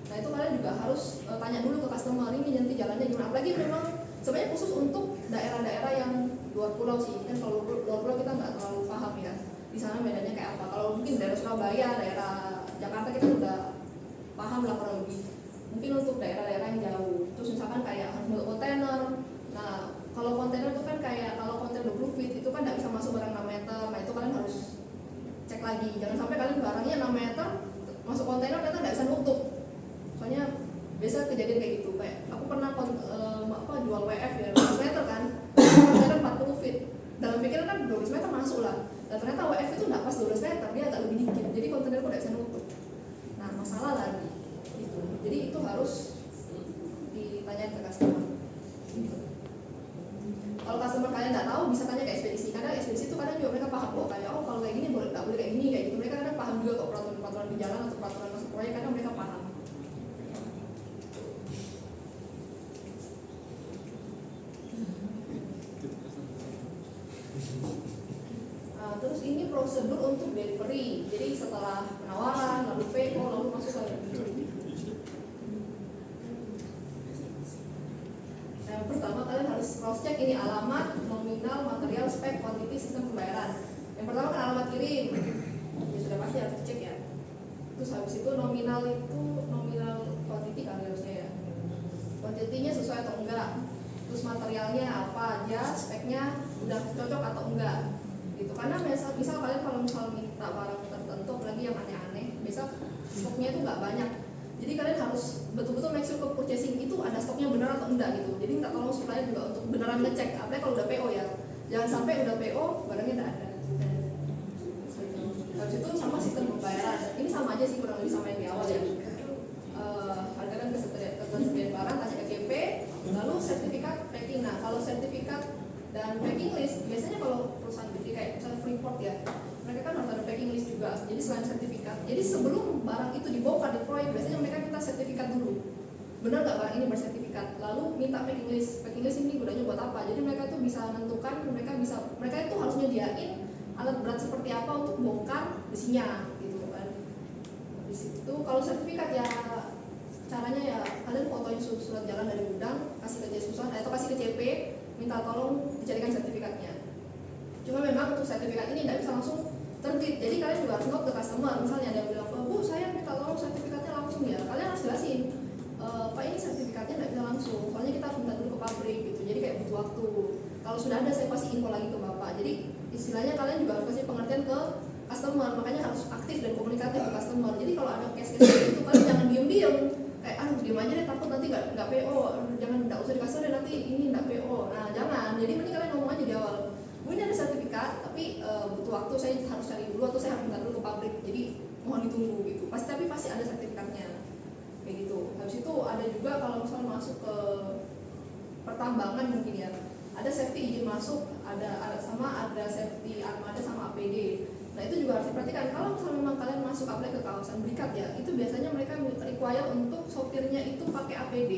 Nah itu kalian juga harus tanya dulu ke customer ini nanti jalannya gimana. Apalagi memang sebenarnya khusus untuk daerah-daerah yang luar pulau sih, kan kalau luar pulau kita nggak terlalu paham ya di sana medannya kayak apa. Kalau mungkin daerah Surabaya, daerah Jakarta kita udah paham lah kurang lebih. Mungkin untuk daerah-daerah yang jauh, terus misalkan kayak harus masuk kontainer. Nah kalau kontainer itu kan kayak kalau kontainer 20 feet itu kan nggak bisa masuk barang 6 meter. Nah itu kalian harus cek lagi, jangan sampai kalian barangnya 6 meter masuk kontainer ternyata nggak bisa nutup. Soalnya biasa kejadian kayak gitu, kayak aku pernah jual WF ya 12 meter kan, kontainer 40 feet, dalam pikiran kan 12 meter masuk lah, dan ternyata WF itu nggak pas 12 meter, dia agak lebih dikit, jadi kontainerku nggak bisa nutup. Nah masalah lagi gitu. Jadi itu harus ditanyain ke customer gitu. Kalau customer kalian nggak tahu bisa tanya ke ekspedisi, karena ekspedisi itu kadang juga mereka paham kok, kayak oh kalau kayak gini boleh nggak boleh kayak gini kayak gitu. Mereka kadang paham juga kok peraturan di jalan atau peraturan masuk proyek, kadang mereka paham. Terus ini prosedur untuk delivery. Jadi setelah penawaran, lalu PO, lalu masuk ke Nah, pertama kalian harus cross check ini alamat, nominal, material, spek, quantity, sistem pembayaran. Yang pertama kan alamat kirim. Ya sudah pasti harus dicek ya. Terus habis itu nominal quantity kan harusnya ya. Quantity-nya sesuai atau enggak. Terus materialnya apa aja, speknya udah cocok atau enggak. Gitu. Karena misal kalian kalau minta barang tertentu lagi yang aneh-aneh, misal stoknya itu nggak banyak, jadi kalian harus betul-betul make sure ke purchasing itu ada stoknya benar atau enggak gitu. Jadi minta tolong supplier juga untuk beneran ngecek, apalagi kalau udah PO ya, jangan sampai udah PO barangnya nggak ada. Habis itu sama sistem pembayaran, ini sama aja sih kurang lebih sama yang di awal ya. Harga dan ketersediaan barang tanya ke GP, lalu sertifikat packing. Nah kalau sertifikat dan packing list biasanya kalau perusahaan gede kayak misalnya Freeport ya, mereka kan harus ada packing list juga. Jadi selain sertifikat, jadi sebelum barang itu dibongkar di proyek biasanya mereka minta sertifikat dulu, benar nggak barang ini bersertifikat, lalu minta packing list. Packing list ini gunanya buat apa? Jadi mereka tuh bisa menentukan, mereka itu harus nyediain alat berat seperti apa untuk bongkar besinya gitu kan. Di situ kalau sertifikat ya caranya ya kalian fotoin surat jalan dari gudang, kasih ke Jesusan atau kasih ke CP, minta tolong dicarikan sertifikatnya. Cuma memang untuk sertifikat ini tidak bisa langsung terbit, jadi kalian juga harus note ke customer. Misalnya ada yang bilang, Bu saya minta tolong sertifikatnya langsung ya, kalian harus jelasin, Pak ini sertifikatnya tidak bisa langsung, soalnya kita harus minta dulu ke pabrik gitu, jadi kayak butuh waktu. Kalau sudah ada saya pasti info lagi ke Bapak. Jadi istilahnya kalian juga harus kasih pengertian ke customer, makanya harus aktif dan komunikatif ke customer. Jadi kalau ada case-case itu kalian jangan diem-diem, kayak diem aja deh takut nanti nggak PO, jangan nggak usah dikasih deh nanti ini nggak PO. Nah jangan, jadi mending kalian ngomong aja di awal, Bu ini ada sertifikat tapi butuh waktu, saya harus cari dulu atau saya harus minta dulu ke pabrik, jadi mohon ditunggu gitu. Tapi pasti ada sertifikatnya kayak gitu. Habis itu ada juga kalau misalnya masuk ke pertambangan mungkin ya, ada safety izin masuk, ada safety armada sama APD. Nah itu juga harus diperhatikan. Kalau misalnya memang kalian masuk apply ke kawasan berikat ya, itu biasanya mereka require untuk sopirnya itu pakai APD.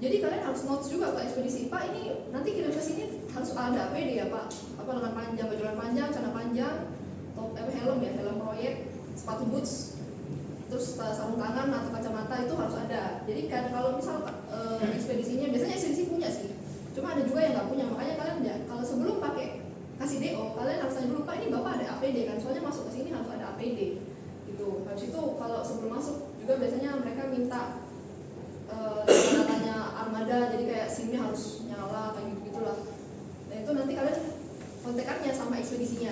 Jadi kalian harus notes juga ke ekspedisi, Pak ini nanti kirim ke sini harus ada APD ya Pak, apa lengan panjang, baju lengan panjang, celana panjang, helm ya, helm proyek, sepatu boots, terus sarung tangan atau kacamata itu harus ada. Jadi kan kalau misal ekspedisinya biasanya ekspedisi punya sih, cuma ada juga yang nggak punya, makanya kalian ya kalau sebelum pakai kasih DO kalian harus tanya dulu, Pak ini Bapak ada APD kan, soalnya masuk ke sini harus ada APD gitu. Habis itu kalau sebelum masuk juga juga biasanya mereka minta datanya armada, jadi kayak SIM-nya harus nyala kayak gitu-gitulah. Nah itu nanti kalian kontekannya sama ekspedisinya.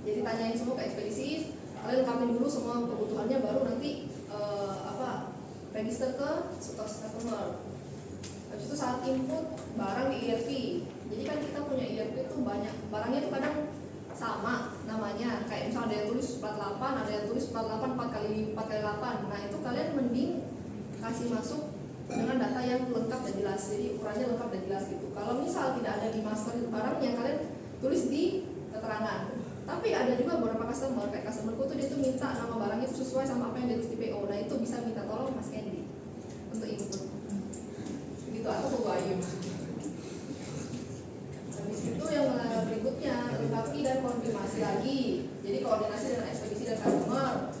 Jadi tanyain semua ke ekspedisi, kalian lengkapin dulu semua kebutuhannya, baru nanti register ke customer. Habis itu saat input barang di ERP. Jadi kan kita punya ERP itu banyak, barangnya itu kadang sama namanya, kayak misalnya ada yang tulis plat 8, ada yang tulis plat 8 4x8. Nah itu kalian mending kasih masuk dengan data yang lengkap dan jelas, jadi ukurannya lengkap dan jelas gitu. Kalau misal tidak ada di master barangnya, kalian tulis di keterangan. Tapi ada juga beberapa customer, kayak customerku tuh dia tuh minta nama barangnya itu sesuai sama apa yang ditulis di PO. Nah itu bisa minta tolong Mas Candy untuk input gitu, atau Tunggu Ayu. Habis itu yang berikutnya lengkapi dan konfirmasi lagi. Jadi koordinasi dengan ekspedisi dan customer.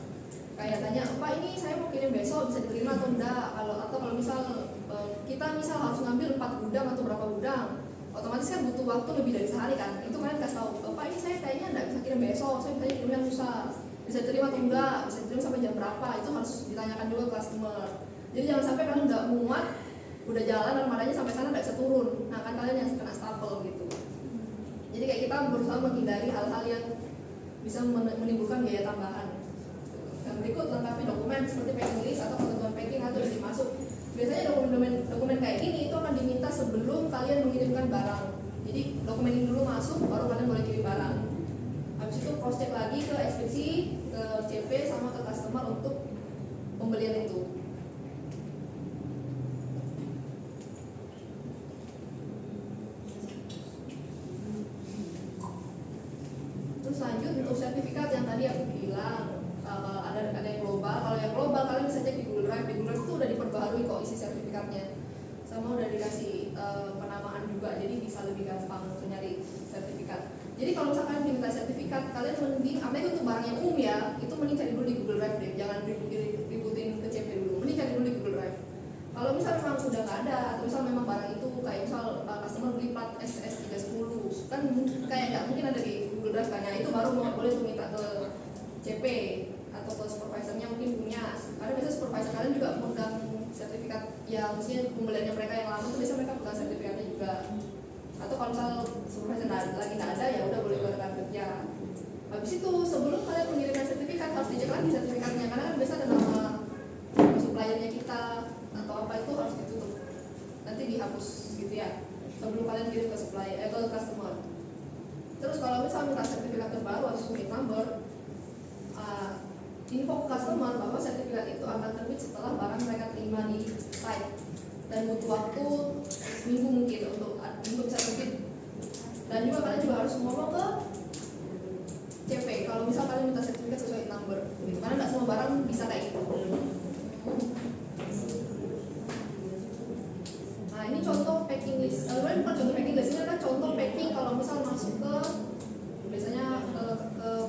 Kayak tanya, Pak ini saya mau kirim besok, bisa diterima atau enggak? Kalau misal kita harus ngambil 4 gudang atau berapa gudang, otomatis kan butuh waktu lebih dari sehari kan. Itu kalian kasih tahu, Pak ini saya kayaknya enggak bisa kirim besok, saya bisa kirimnya lusa. Bisa diterima atau enggak? Bisa diterima sampai jam berapa? Itu harus ditanyakan juga ke customer. Jadi jangan sampai kalian enggak muat, udah jalan armadanya sampai sana enggak bisa turun. Nah kan kalian yang kena stapel gitu. Jadi kayak kita berusaha menghindari hal-hal yang bisa menimbulkan biaya tambahan. Yang berikut lengkapi dokumen seperti packing list atau ketentuan packing atau izin masuk. Biasanya dokumen kayak gini itu akan diminta sebelum kalian mengirimkan barang. Jadi dokumen ini dulu masuk, baru kalian boleh kirim barang. Habis itu cross check lagi ke ekspedisi, ke CP sama ke customer untuk pembelian itu. Terus lanjut untuk sertifikat yang tadi aku bilang, ada yang global. Kalau yang global kalian bisa cek di Google Drive. Di Google Drive itu udah diperbaharui kok isi sertifikatnya, sama udah dikasih penamaan juga, jadi bisa lebih gampang untuk nyari sertifikat. Jadi kalau misalkan diminta sertifikat, kalian mending, apalagi untuk barang yang umum ya, itu mending cari dulu di Google Drive deh, jangan ributin ke CP dulu, mending cari dulu di Google Drive. Kalau misal memang udah nggak ada, atau misal memang barang itu kayak misal customer beli plat SS310, kan kayak nggak mungkin ada di Google Drive kan, ya itu baru boleh tuh minta ke CP atau ke supervisornya mungkin punya. Karena biasanya supervisor kalian juga memegang sertifikat yang mestinya pembeliannya mereka yang lama itu biasa mereka pegang sertifikatnya juga. Atau kalau misal supervisor lagi nggak ada, ya udah boleh rekan kerja. Habis itu sebelum kalian mengirimkan sertifikat harus dicek lagi sertifikatnya, karena kan biasa ada nama suppliernya kita atau apa, itu harus ditutup, nanti dihapus gitu ya sebelum kalian kirim ke supplier ke customer. Terus kalau misal minta sertifikat terbaru atau unit number, info ke customer bahwa sertifikat itu akan terbit setelah barang mereka terima di site dan butuh waktu seminggu mungkin untuk bisa terbit. Dan juga kalian juga harus ngomong ke CP kalau misal kalian minta sertifikat sesuai number gitu, karena nggak semua barang bisa kayak gitu. Nah ini contoh packing list, bukan contoh packing list, ini adalah contoh packing kalau misal masuk ke biasanya ke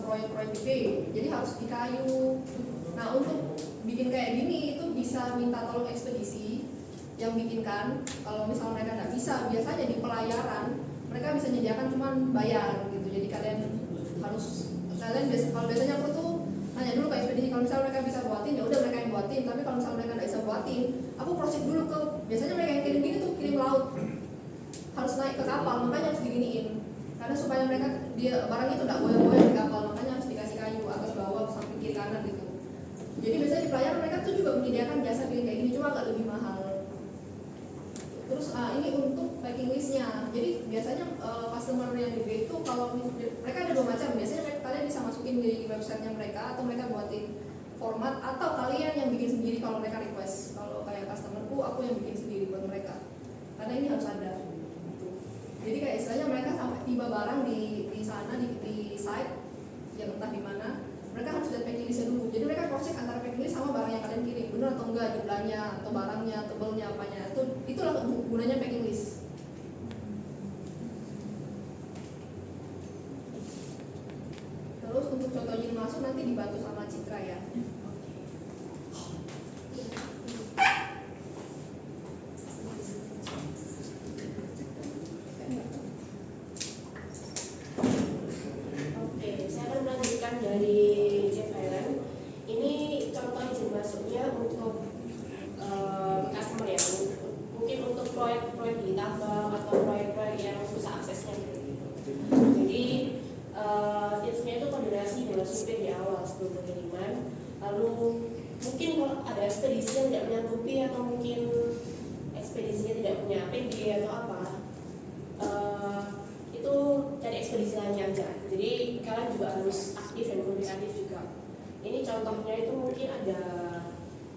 proyek-proyek gede, jadi harus di kayu. Nah untuk bikin kayak gini itu bisa minta tolong ekspedisi yang bikinkan. Kalau misal mereka nggak bisa, biasanya di pelayaran mereka bisa menyediakan cuman bayar gitu. Jadi kalian kalau biasanya aku tuh nanya dulu ke ekspedisi, kalau misal mereka bisa buatin ya udah mereka yang buatin. Tapi kalau misal mereka nggak bisa buatin, aku proses dulu ke, biasanya mereka yang kirim gini tuh kirim laut, harus naik ke kapal, makanya harus diginiin. Karena supaya mereka barang itu nggak goyang-goyang di kapal, makanya harus dikasih kayu atas bawah samping kiri kanan gitu. Jadi biasanya di pelayaran mereka tuh juga menyediakan jasa bikin kayak gini, cuma agak lebih mahal. Terus ini untuk packing listnya. Jadi biasanya customer yang di itu kalau mereka ada dua macam. Biasanya kalian bisa masukin di websitenya mereka, atau mereka buatin format, atau kalian yang bikin sendiri kalau mereka request. Kalau kayak customerku, aku yang bikin sendiri buat mereka. Karena ini harus ada. Jadi kayak istilahnya mereka sampai tiba barang di sana di site yang entah di mana, mereka harus lihat packing listnya dulu. Jadi mereka cross check antara packing list sama barang yang kalian kirim, benar atau enggak jumlahnya atau barangnya, tebelnya, apanya. Itulah gunanya packing list. Terus untuk contoh izin masuk nanti dibantu sama Citra ya. Oke, saya akan melanjutkan dari Jeff Highland. Ini contoh izin masuknya dengan supir di awal sebelum pengiriman. Lalu mungkin kalau ada ekspedisi yang tidak menyanggupi atau mungkin ekspedisinya tidak punya APD atau apa, itu cari ekspedisi lainnya aja. Jadi kalian juga harus aktif dan komunikatif juga. Ini contohnya itu mungkin ada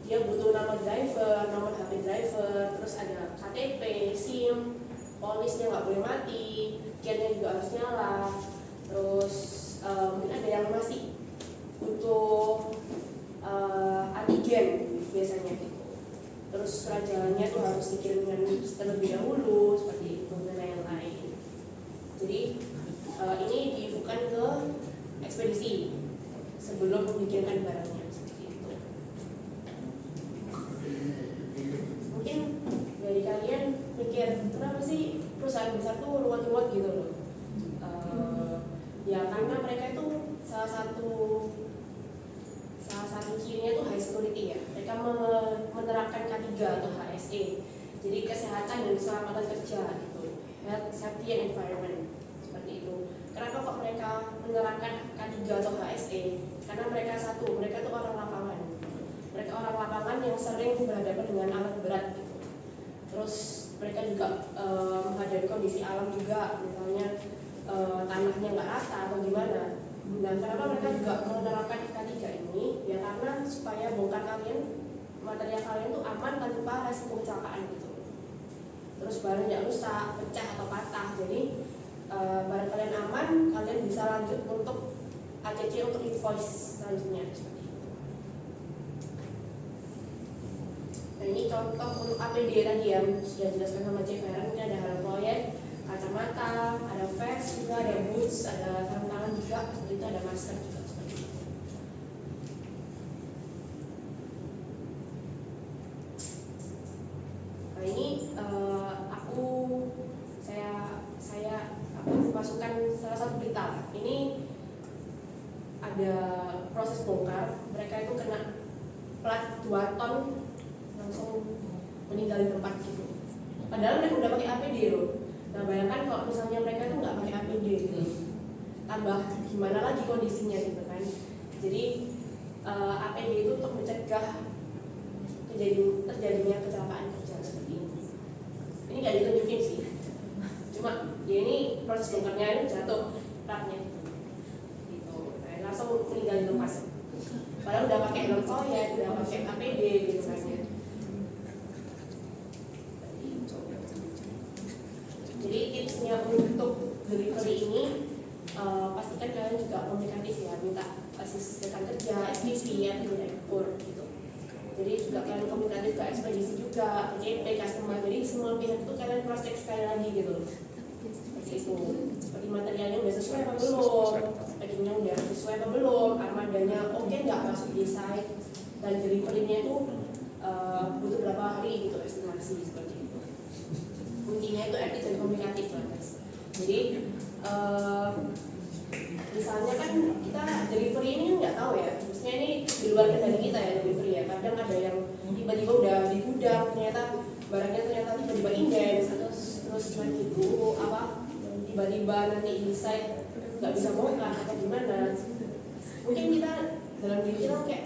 dia butuh nama driver, nomor HP driver, terus ada KTP, SIM, polisnya nggak boleh mati, kiannya juga harus nyala, terus mungkin ada yang masih butuh antigen biasanya gitu. Terus surat jalannya tuh harus dikirimkan terlebih dahulu seperti itu dan lain-lain. Jadi ini dibuka ke ekspedisi sebelum dikirimkan barangnya seperti itu. Mungkin dari kalian mikir kenapa sih perusahaan besar tuh ruwet-ruwet gitu loh? Ya karena mereka itu salah satu cirinya tuh high security ya. Mereka menerapkan K3 atau HSE. Jadi kesehatan dan keselamatan kerja gitu. Health, safety and environment seperti itu. Kenapa kok mereka menerapkan K3 atau HSE? Karena mereka mereka tuh orang lapangan. Mereka orang lapangan yang sering berhadapan dengan alat berat gitu. Terus mereka juga menghadapi kondisi alam juga, misalnya tanahnya nggak rata atau gimana. Dan kenapa mereka juga menerapkan K3 ini? Ya karena supaya bongkar material kalian tuh aman tanpa resiko kecelakaan gitu. Terus barang tidak rusak, pecah atau patah. Jadi barang kalian aman, kalian bisa lanjut untuk ACC untuk invoice selanjutnya. Nah ini contoh untuk APD tadi yang sudah dijelaskan sama Cik Feren. Ini ada hal proyek, kacamata, ada vest juga, ada boots, ada sarung tangan juga, seperti itu, ada masker juga seperti itu. Nah ini aku masukkan salah satu berita. Ini ada proses bongkar, mereka itu kena plat 2 ton langsung meninggal di tempat gitu. Padahal mereka udah pakai APD loh. Nah bayangkan kalau misalnya mereka itu nggak pakai APD gitu, tambah gimana lagi kondisinya gitu kan. Jadi APD itu untuk mencegah terjadinya kecelakaan kerja seperti ini. Ini nggak ditunjukin sih, cuma ya ini proses bongkarnya ini jatuh platnya gitu. Nah, langsung meninggal di tempat. Padahal udah pakai helm proyek, udah pakai APD gitu misalnya. Jadi tipsnya untuk delivery ini pastikan kalian juga komunikatif ya, minta asisten kerja, SPV atau direktur gitu. Jadi juga kalian komunikatif ke ekspedisi juga, PCP, customer. Jadi semua pihak itu kalian cross check sekali lagi gitu. Seperti itu. Seperti materialnya udah sesuai apa belum, packingnya udah sesuai apa belum, armadanya oke nggak masuk di site, dan delivery-nya itu butuh berapa hari gitu estimasi seperti itu. Kuncinya itu etis dan komunikatif lah guys. Jadi misalnya kan kita delivery ini kan nggak tahu ya, maksudnya ini di luar kendali kita ya delivery ya. Kadang ada yang tiba-tiba udah di gudang, ternyata barangnya tiba-tiba indeks atau terus begitu tiba-tiba nanti di site nggak bisa bongkar atau gimana. Mungkin kita dalam diri kita kayak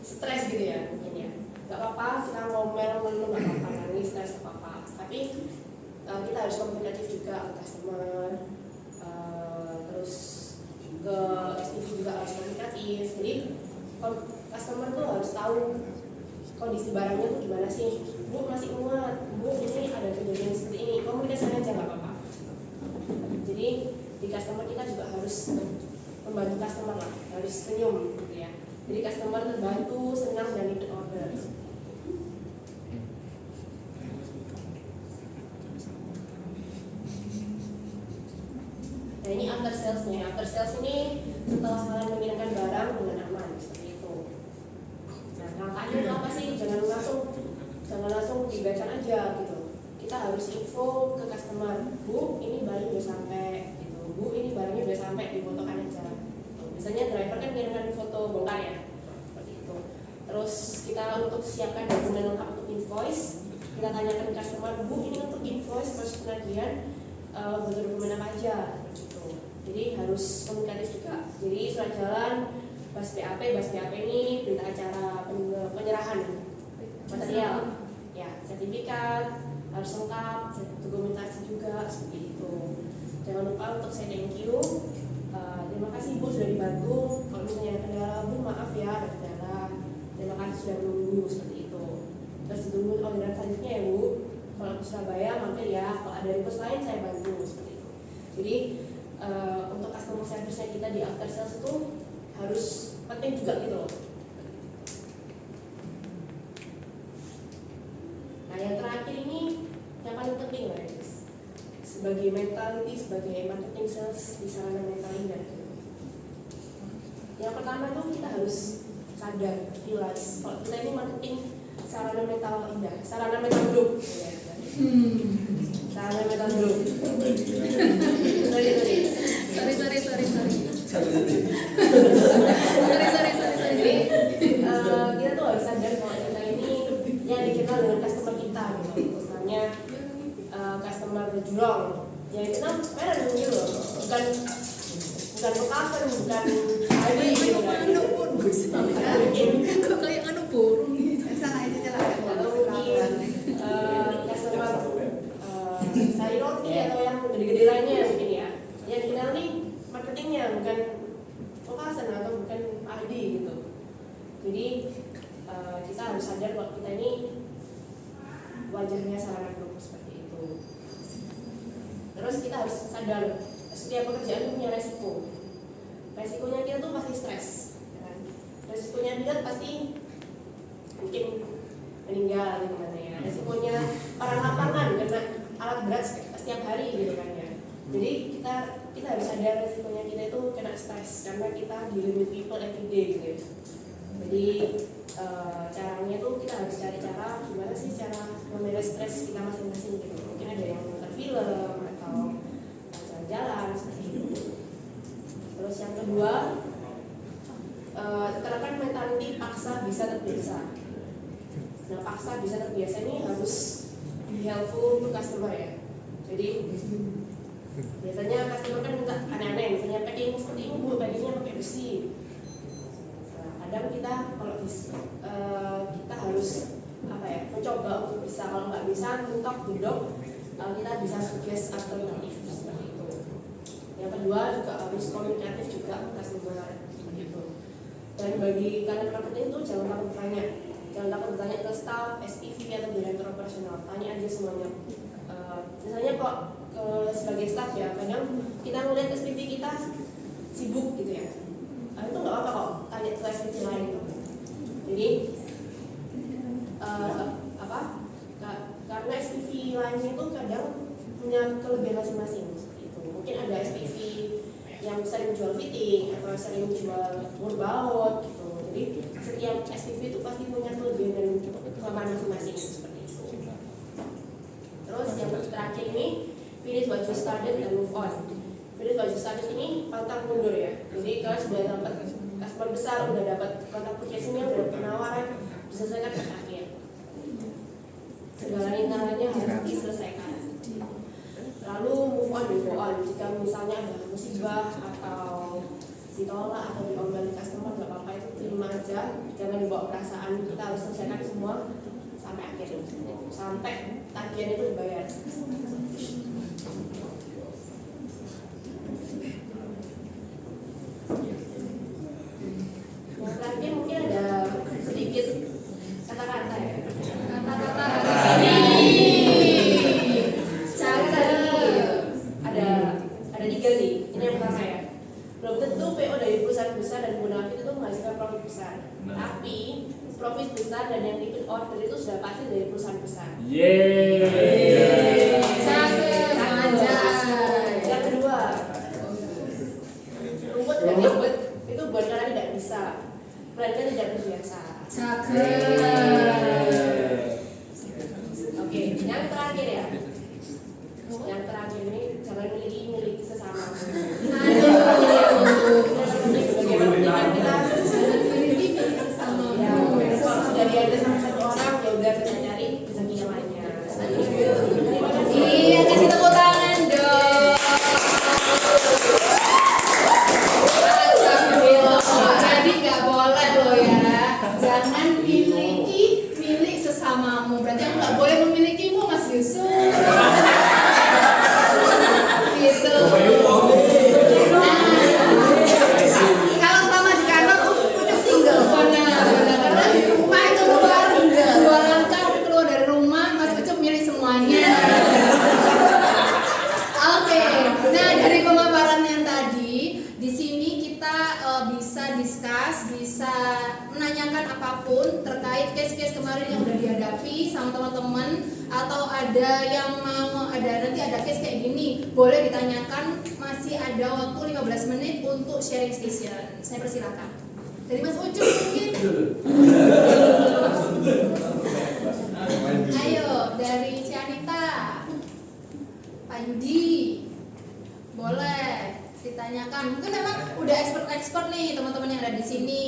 stres gitu ya mungkin ya. Nggak apa-apa kita ngomel nggak apa-apa, nangis stres apa-apa. Tapi kita harus komunikatif juga ke customer, terus ke SPV juga harus komunikatif. Jadi customer tuh harus tahu kondisi barangnya tuh gimana sih. Bu masih muat, bu ini ada kejadian seperti ini, komunikasi aja nggak apa-apa. Jadi di customer kita juga harus membantu customer lah, harus senyum gitu ya. Jadi customer terbantu, senang dan ikut order. Nah ini after salesnya. After sales ini setelah kalian mengirimkan barang dengan aman seperti itu. Nah langkahnya itu apa sih? Jangan langsung dibacakan aja gitu. Kita harus info ke customer, bu ini barangnya udah sampai gitu, bu ini barangnya udah sampai, difotokan aja. Misalnya driver kan kirimkan foto bongkar ya, seperti itu. Terus kita untuk siapkan dokumen lengkap untuk invoice, kita tanyakan customer, bu ini untuk invoice proses penagihan butuh dokumen apa aja gitu. Jadi harus komunikatif juga. Jadi surat jalan, BAS-BAP ini berita acara penyerahan material, ya sertifikat harus lengkap, dokumentasi juga seperti itu. Jangan lupa untuk say thank you. Terima kasih Bu sudah dibantu. Kalau misalnya ada kendala Bu maaf ya ada kendala. Terima kasih sudah menunggu seperti itu. Terus ditunggu orderan selanjutnya ya Bu. Kalau ke Surabaya mampir ya. Kalau ada request lain saya bantu seperti itu. Jadi untuk customer service-nya kita di after sales itu harus penting juga gitu loh. Nah yang terakhir ini yang paling penting lah guys. Sebagai mentality, sebagai marketing sales di sarana mental indah. Yang pertama itu kita harus sadar, realize kalau kita ini marketing sarana mental indah, sarana mental group. Sarana mental group. Sorry. Jadi kita tuh harus sadar kalau kita ini yang dikenal dengan customer kita gitu. Misalnya customer jurong yang kita merah gitu loh, bukan lokasi, bukan ada gitu kan. Kok kayak anu burung gitu. Atau mungkin customer sayur roti atau yang gede-gede lainnya mungkin ya. Yang dikenal nih marketingnya bukan lokasi atau bukan ID gitu. Jadi kita harus sadar kalau kita ini wajahnya sarana grup seperti itu. Terus kita harus sadar setiap pekerjaan punya resiko. Resikonya kita tuh pasti stres, kan? Resikonya kita pasti mungkin meninggal gitu kan ya. Resikonya orang lapangan karena alat berat setiap hari gitu kan ya. Jadi kita harus sadar resikonya kita itu kena stres karena kita dealing with people every day gitu ya. Jadi caranya tuh kita harus cari cara gimana sih cara memanage stres kita masing-masing gitu. Mungkin ada yang nonton film atau jalan-jalan seperti itu. Terus yang kedua, terapkan mentality paksa bisa terbiasa. Nah paksa bisa terbiasa ini harus be helpful to customer ya. Jadi biasanya customer kan minta aneh-aneh, misalnya packing seperti ini Bu, packingnya pakai besi. Kadang kita kalau kita harus mencoba untuk bisa, kalau nggak bisa mentok gedok kita bisa suggest alternatif seperti itu. Yang kedua juga harus komunikatif juga customer seperti itu. Dan bagi kalian marketing itu jangan takut bertanya ke staff, SPV atau direktur operasional, tanya aja semuanya. Misalnya kok sebagai staff ya kadang kita ngeliat SPV kita sibuk gitu ya. Itu nggak apa-apa kok tanya ke SPV lain. Jadi karena SPV lainnya itu kadang punya kelebihan masing-masing seperti itu. Mungkin ada SPV yang sering jual fitting atau sering jual murbaut gitu. Jadi setiap SPV itu pasti punya kelebihan dan kelemahan masing-masing seperti itu. Terus yang terakhir ini finish what you started and move on. Finish what you started ini pantang mundur ya. Jadi kalau sudah dapat customer besar, udah dapat kontak purchasing-nya, udah dapat penawaran, diselesaikan ke akhir. Segala rintangannya harus diselesaikan. Lalu move on. Jika misalnya ada musibah atau ditolak atau diomelin customer, nggak apa-apa, itu terima aja. Jangan dibawa perasaan. Kita harus selesaikan semua sampai akhir, sampai tagihan itu dibayar. Yang terakhir mungkin ada sedikit kata-kata ya. Ada 3 sih. Ini yang pertama ya. Belum tentu PO dari perusahaan besar dan munafik itu menghasilkan profit besar. Tapi profit besar dan yang repeat order itu sudah pasti dari perusahaan besar. Yang kedua, rumput dan ribet itu bukan karena tidak bisa, melainkan tidak terbiasa. Oke, yang terakhir ya. Yang terakhir ini jangan milik sesama. Dari ada sama satu orang ya udah kita cari rezeki yang lainnya. Terima kasih. Iya, kasih tepuk tangan dong. Di sini kita bisa discuss, bisa menanyakan apapun terkait case-case kemarin yang udah dihadapi sama teman-teman, atau ada yang mau nanti ada case kayak gini, boleh ditanyakan. Masih ada waktu 15 menit untuk sharing session. Saya persilakan. Dari Mas Ucup mungkin. Ayo dari Cianita, Pak Yudi, boleh ditanyakan. Mungkin memang udah expert nih teman-teman yang ada di sini.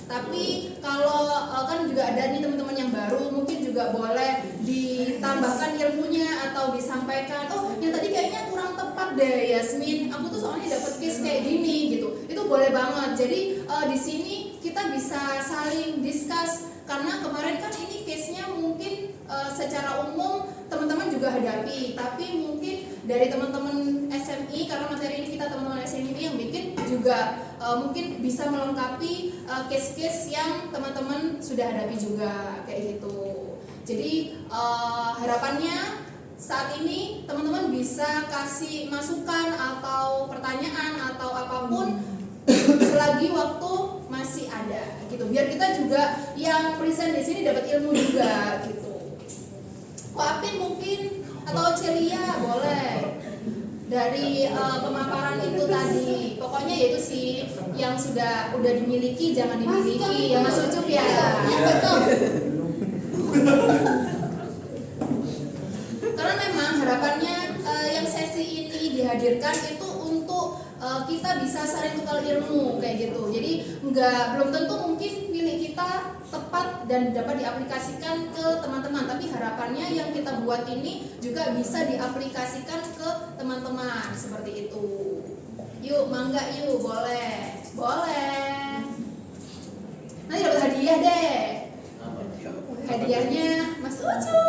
Tapi kalau kan juga ada nih teman-teman yang baru, mungkin juga boleh ditambahkan ilmunya atau disampaikan. Oh, yang tadi kayaknya kurang tepat deh, Yasmin. Aku tuh soalnya dapet case kayak gini gitu. Itu boleh banget. Jadi di sini kita bisa saling discuss, karena kemarin kan ini case-nya mungkin secara umum teman-teman juga hadapi, tapi mungkin dari teman-teman SMI, karena materi ini kita teman-teman SMI yang bikin juga mungkin bisa melengkapi case-case yang teman-teman sudah hadapi juga kayak gitu. Jadi harapannya saat ini teman-teman bisa kasih masukan atau pertanyaan atau apapun selagi waktu masih ada gitu, biar kita juga yang present di sini dapat ilmu juga gitu. Ko Apin mungkin atau Celia boleh dari pemaparan itu tadi, pokoknya yaitu sih yang udah dimiliki jangan dimiliki ya Mas Ucup ya. Betul. Karena memang harapannya yang sesi ini dihadirkan itu untuk kita bisa saling tukar ilmu kayak gitu. Jadi belum tentu mungkin milik kita tepat dan dapat diaplikasikan ke teman-teman, tapi harapannya yang kita buat ini juga bisa diaplikasikan ke teman-teman seperti itu. Yuk, mangga yuk, boleh. Nanti dapat hadiah deh. Hadiahnya Mas Ucu.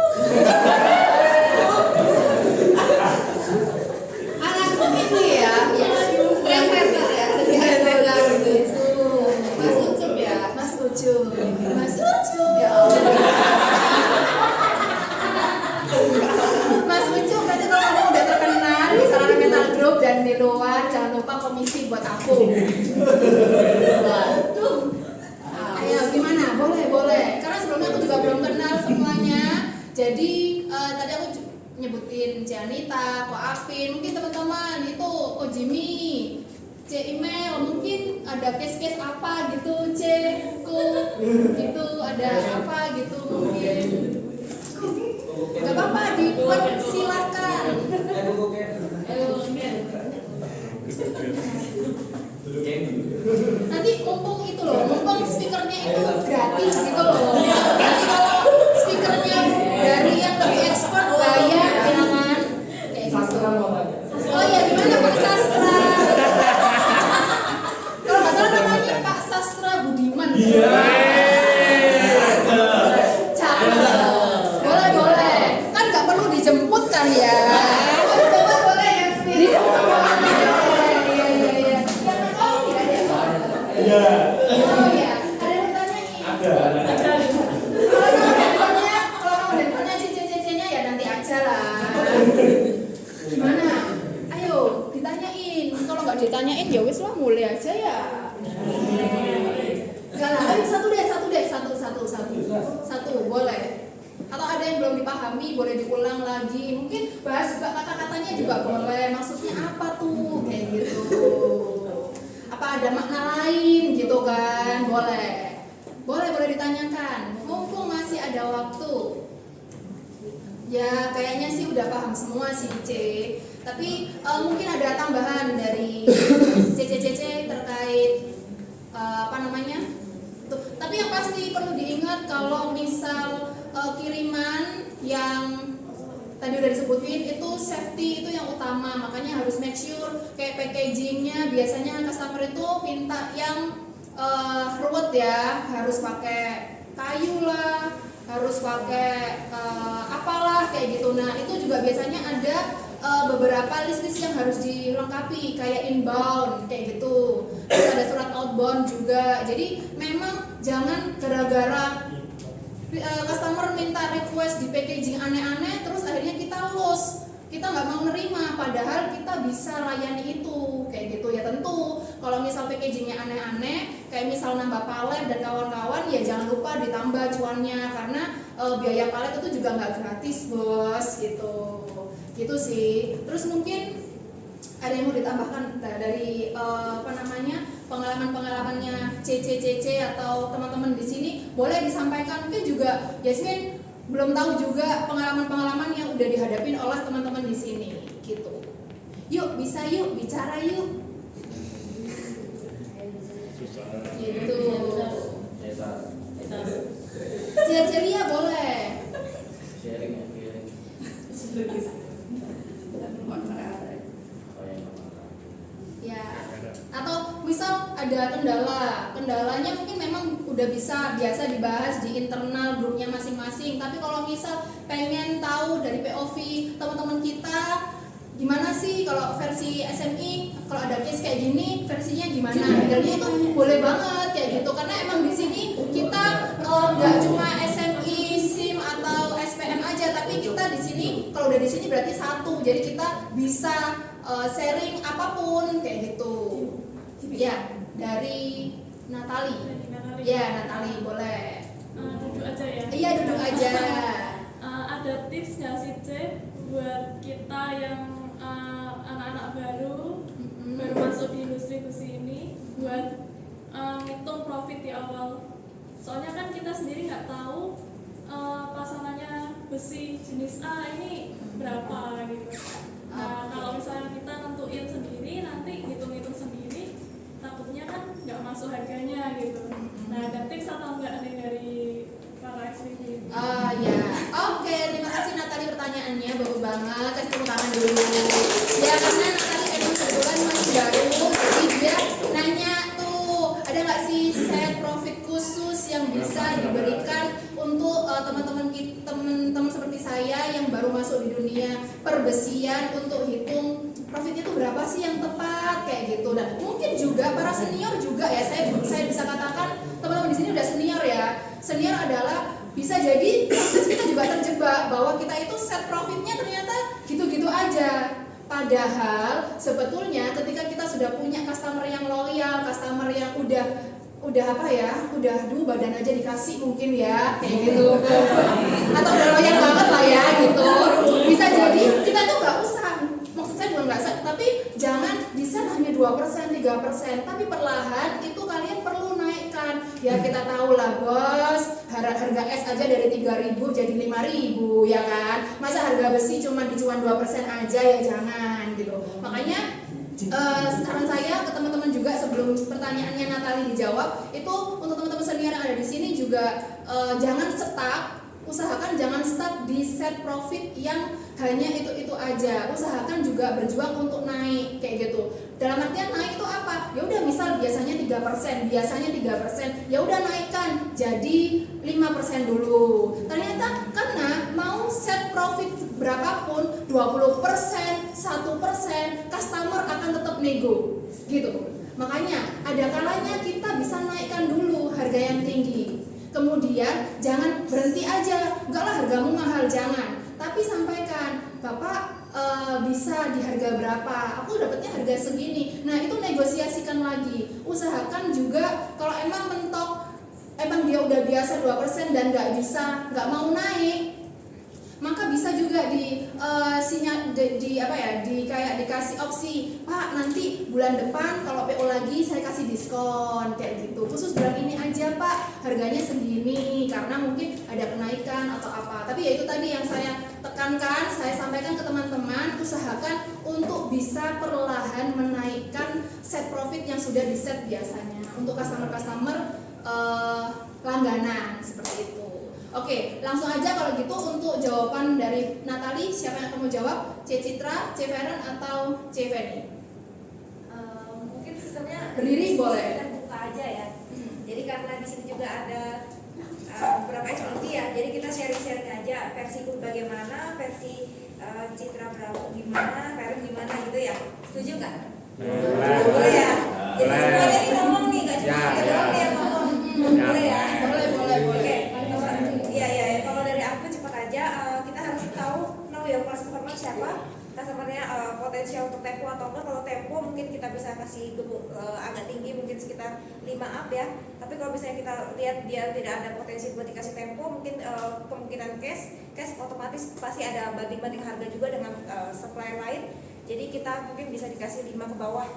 Anakku ini ya, preferensi ya. Mas Ucup ya. Mas Ucu. Ya Allah. Mas Ucu, berarti kalau kamu udah terkenal di sarana mental group dan di luar, jangan lupa komisi buat aku. Ayo gimana? Boleh. Karena sebelumnya aku juga belum kenal semuanya. Jadi tadi aku nyebutin Cianita, Ko Apin, mungkin teman-teman itu Ko Jimmy, C email, mungkin ada case-case apa gitu, C Ko itu ada apa gitu mungkin. Gak apa-apa, dipersilakan. Nanti mumpung speakernya itu gratis gitu loh. Nanti kalau speakernya dari yang lebih expert bayar ya kan, kayak gitu. Oh ya, gimana Pak Sastra? Kalau nggak salah namanya Pak Sastra Budiman. Boleh. Kan nggak perlu dijemput kan ya. Coba boleh ya sendiri. Iya. Oh ya, ada yang bertanya nih. Kalau handphonenya CC-nya ya nanti aja lah. Gimana? Ayo ditanyain. Kalau nggak ditanyain ya wis lah, mulai aja ya. Enggak lah, ayo satu deh. Satu boleh. Atau ada yang belum dipahami boleh diulang lagi. Mungkin bahas juga kata-katanya juga boleh. Maksudnya apa tuh kayak gitu. Apa ada makna lain gitu kan? Boleh ditanyakan. Mumpung masih ada waktu. Ya kayaknya sih udah paham semua sih C. Tapi mungkin ada tambahan dari CC terkait apa namanya? Tuh. Tapi yang pasti perlu diingat kalau misal kiriman yang tadi udah disebutin itu safety itu yang utama, makanya harus make sure kayak packagingnya biasanya customer itu minta yang ruwet ya, harus pakai kayu lah, harus pakai apalah kayak gitu. Nah itu juga biasanya ada beberapa list-list yang harus dilengkapi kayak inbound kayak gitu, terus ada surat outbound juga. Jadi memang jangan gara-gara customer minta request di packaging aneh-aneh terus akhirnya kita loss, kita nggak mau nerima padahal kita bisa layani itu kayak gitu ya. Tentu Kalau misal packagingnya aneh-aneh, kayak misal nambah palet dan kawan-kawan, ya jangan lupa ditambah cuannya karena biaya palet itu juga nggak gratis bos gitu sih. Terus mungkin ada yang mau ditambahkan dari pengalamannya CC atau teman-teman di sini boleh disampaikan. Mungkin juga Yasmin belum tahu juga pengalaman yang udah dihadapin oleh teman-teman di sini gitu. Yuk bisa yuk bicara yuk gitu. Celia boleh sharing ya. Atau misal ada kendalanya mungkin memang udah biasa dibahas di internal grupnya masing-masing, tapi kalau misal pengen tahu dari POV teman-teman kita gimana sih kalau versi SMI, kalau ada case kayak gini versinya gimana, modelnya itu boleh banget kayak gitu, karena emang di sini kita nggak cuma SMI, SIM atau SPM aja, tapi kita di sini kalau udah di sini berarti satu, jadi kita bisa sharing apapun kayak gitu. Ya, dari Natali. Ya, Natali boleh. Duduk aja ya. Iya, duduk aja. Ada tips nggak sih C buat kita yang anak-anak baru masuk di industri besi ini buat ngitung profit di awal? Soalnya kan kita sendiri nggak tahu pasangannya besi jenis A ini berapa gitu. Nah, kalau misalnya kita nentuin sendiri, nanti hitung-hitung sendiri, takutnya kan nggak masuk harganya gitu. Nah, ada tips atau enggak nih dari para eksekutif? Ya, oke, terima kasih Natali pertanyaannya, bagus banget, kasih tepuk tangan dulu. Ya, karena Natali emang kebetulan masih baru, jadi dia nanya tuh, ada nggak sih set profit khusus yang bisa diberikan untuk teman-teman seperti saya yang baru masuk di dunia perbesian, untuk hitung profitnya itu berapa sih yang tepat kayak gitu. Dan mungkin juga para senior juga ya, saya bisa katakan teman-teman di sini udah senior ya. Senior adalah bisa jadi kita juga terjebak bahwa kita itu set profitnya ternyata gitu-gitu aja. Padahal sebetulnya ketika kita sudah punya customer yang loyal, customer yang udah dulu badan aja dikasih mungkin ya kayak gitu, atau udah loyal banget lah ya gitu, bisa jadi kita tuh nggak usah, maksud saya bukan nggak usah, tapi jangan desain hanya 2%, 3%, tapi perlahan itu kalian perlu naikkan. Ya kita tahu lah bos, harga es aja dari 3.000 jadi 5.000 ya kan, masa harga besi cuma dicuan 2% aja, ya jangan gitu. Makanya saran saya ke teman-teman juga sebelum pertanyaannya Natali dijawab, itu untuk teman-teman senior yang ada di sini juga jangan stuck, usahakan jangan stuck di set profit yang hanya itu aja. Usahakan juga berjuang untuk naik kayak gitu. Dalam artian naik itu apa? Ya udah misal biasanya 3%, ya udah naikkan jadi 5% dulu. Ternyata karena mau set profit berapapun, 20%, 1%, customer akan tetap nego gitu. Makanya ada kalanya kita bisa naikkan dulu harga yang tinggi. Kemudian jangan berhenti aja, enggak lah hargamu mahal, jangan. Tapi sampaikan, Bapak bisa di harga berapa? Aku dapatnya harga segini. Nah itu negosiasikan lagi. Usahakan juga kalau emang mentok, emang dia udah biasa 2% dan nggak mau naik, maka bisa juga dikasih opsi, Pak nanti bulan depan kalau PO lagi saya kasih diskon kayak gitu, khusus bulan ini aja Pak harganya segini karena mungkin ada kenaikan atau apa. Tapi ya itu tadi yang saya tekankan, saya sampaikan ke teman-teman, usahakan untuk bisa perlahan menaikkan set profit yang sudah di set biasanya untuk customer langganan seperti itu. Oke, langsung aja kalau gitu untuk jawaban dari Natali, siapa yang akan mau jawab? C. Citra, C. Feren, atau C. Feni? Mungkin sistemnya Berdiri boleh. kita buka aja ya. Jadi karena di sini juga ada beberapa SLT ya, jadi kita sharing-sharing aja versiku bagaimana, versi Citra berapa gimana, Feren gimana gitu ya. Setuju nggak? Boleh ya. Jadi semuanya ini ngomong nih, nggak cuma kita doang nih yang ngomong. Boleh ya. Boleh. Oke. Iya. Kalau dari aku cepat aja, kita harus tahu know your customer siapa, customernya potensial untuk tempo atau enggak. Kalau tempo mungkin kita bisa kasih agak 5 up ya. Tapi kalau misalnya kita lihat dia tidak ada potensi buat dikasih tempo, mungkin kemungkinan cash otomatis pasti ada banding harga juga dengan supplier lain. Jadi kita mungkin bisa dikasih 5 ke bawah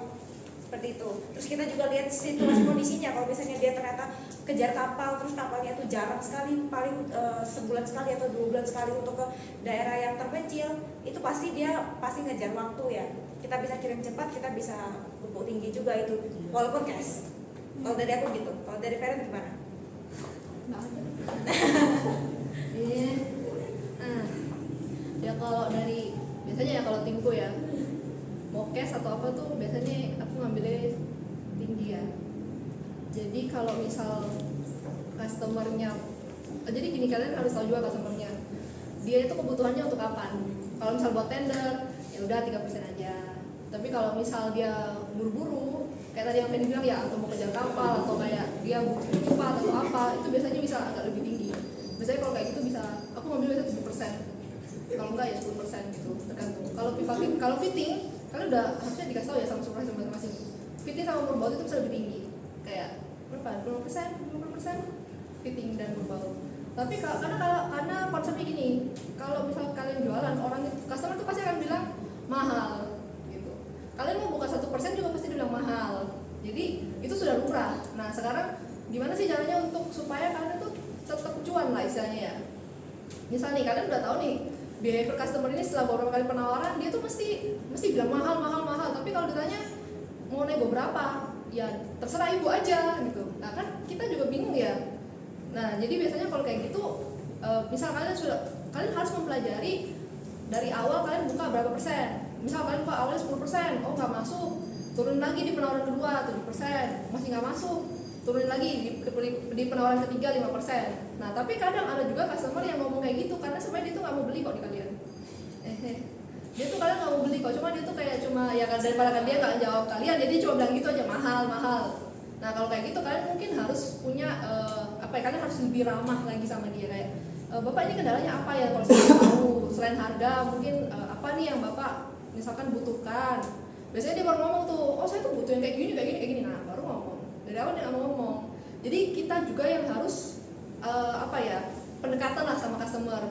seperti itu. Terus kita juga lihat situasi kondisinya. Kalau misalnya dia ternyata kejar kapal, terus kapalnya itu jarang sekali, paling sebulan sekali atau 2 bulan sekali untuk ke daerah yang terpencil, itu pasti dia ngejar waktu ya. Kita bisa kirim cepat, kita bisa pupuk tinggi juga itu, walaupun cash. Kalau dari aku gitu. Kalau dari parent gimana? Nggak ada. Iya. Ya kalau dari biasanya ya kalau timku ya mau cash atau apa tuh biasanya aku ngambilnya tinggi ya. Jadi kalau misal customernya, jadi gini, kalian harus tahu juga customernya dia itu kebutuhannya untuk kapan. Kalau misal buat tender ya udah 3% aja. Tapi kalau misal dia buru-buru kayak tadi yang Fendi bilang ya, atau mau kejar kapal atau kayak dia butuh cepat atau apa, itu biasanya bisa agak lebih tinggi. Biasanya kalau kayak gitu bisa aku ngambil biasanya 7%, kalau enggak ya 10% gitu, tergantung. Kalau fitting kalian udah harusnya dikasih tahu ya sama supervisor masing-masing. Fitting sama berbaut itu bisa lebih tinggi, kayak berapa? 20% fitting dan berbaut. Tapi karena konsepnya gini, kalau misal kalian jualan, orang itu customer itu pasti akan bilang mahal gitu. Kalian mau buka 1% juga pasti bilang mahal. Jadi itu sudah lumrah. Nah sekarang gimana sih caranya untuk supaya kalian itu tetap cuan lah istilahnya ya. Misal nih kalian udah tahu nih behavior customer ini setelah beberapa kali penawaran dia tuh mesti bilang mahal. Tapi kalau ditanya mau nego berapa, ya terserah ibu aja gitu. Nah kan kita juga bingung ya. Nah jadi biasanya kalau kayak gitu, misal kalian harus mempelajari dari awal kalian buka berapa persen. Misal kalian buka awalnya 10%, oh nggak masuk, turun lagi di penawaran kedua 7%, masih nggak masuk, turun lagi di penawaran ketiga 5%. Nah tapi kadang ada juga customer yang ngomong kayak gitu karena sebenarnya dia tuh nggak mau beli kok di kalian. Dia tuh kalian nggak mau beli kok, cuma dia tuh kayak cuma ya daripada kan dia nggak jawab kalian, jadi dia cuma bilang gitu aja, mahal. Nah kalau kayak gitu kalian mungkin harus punya kalian harus lebih ramah lagi sama dia, kayak bapak ini kendalanya apa ya, kalau saya tahu selain harga mungkin apa nih yang bapak misalkan butuhkan. Biasanya dia baru ngomong tuh, oh saya tuh butuh yang kayak gini, nah baru ngomong. Dari awal dia nggak mau ngomong. Jadi kita juga yang harus pendekatan lah sama customer.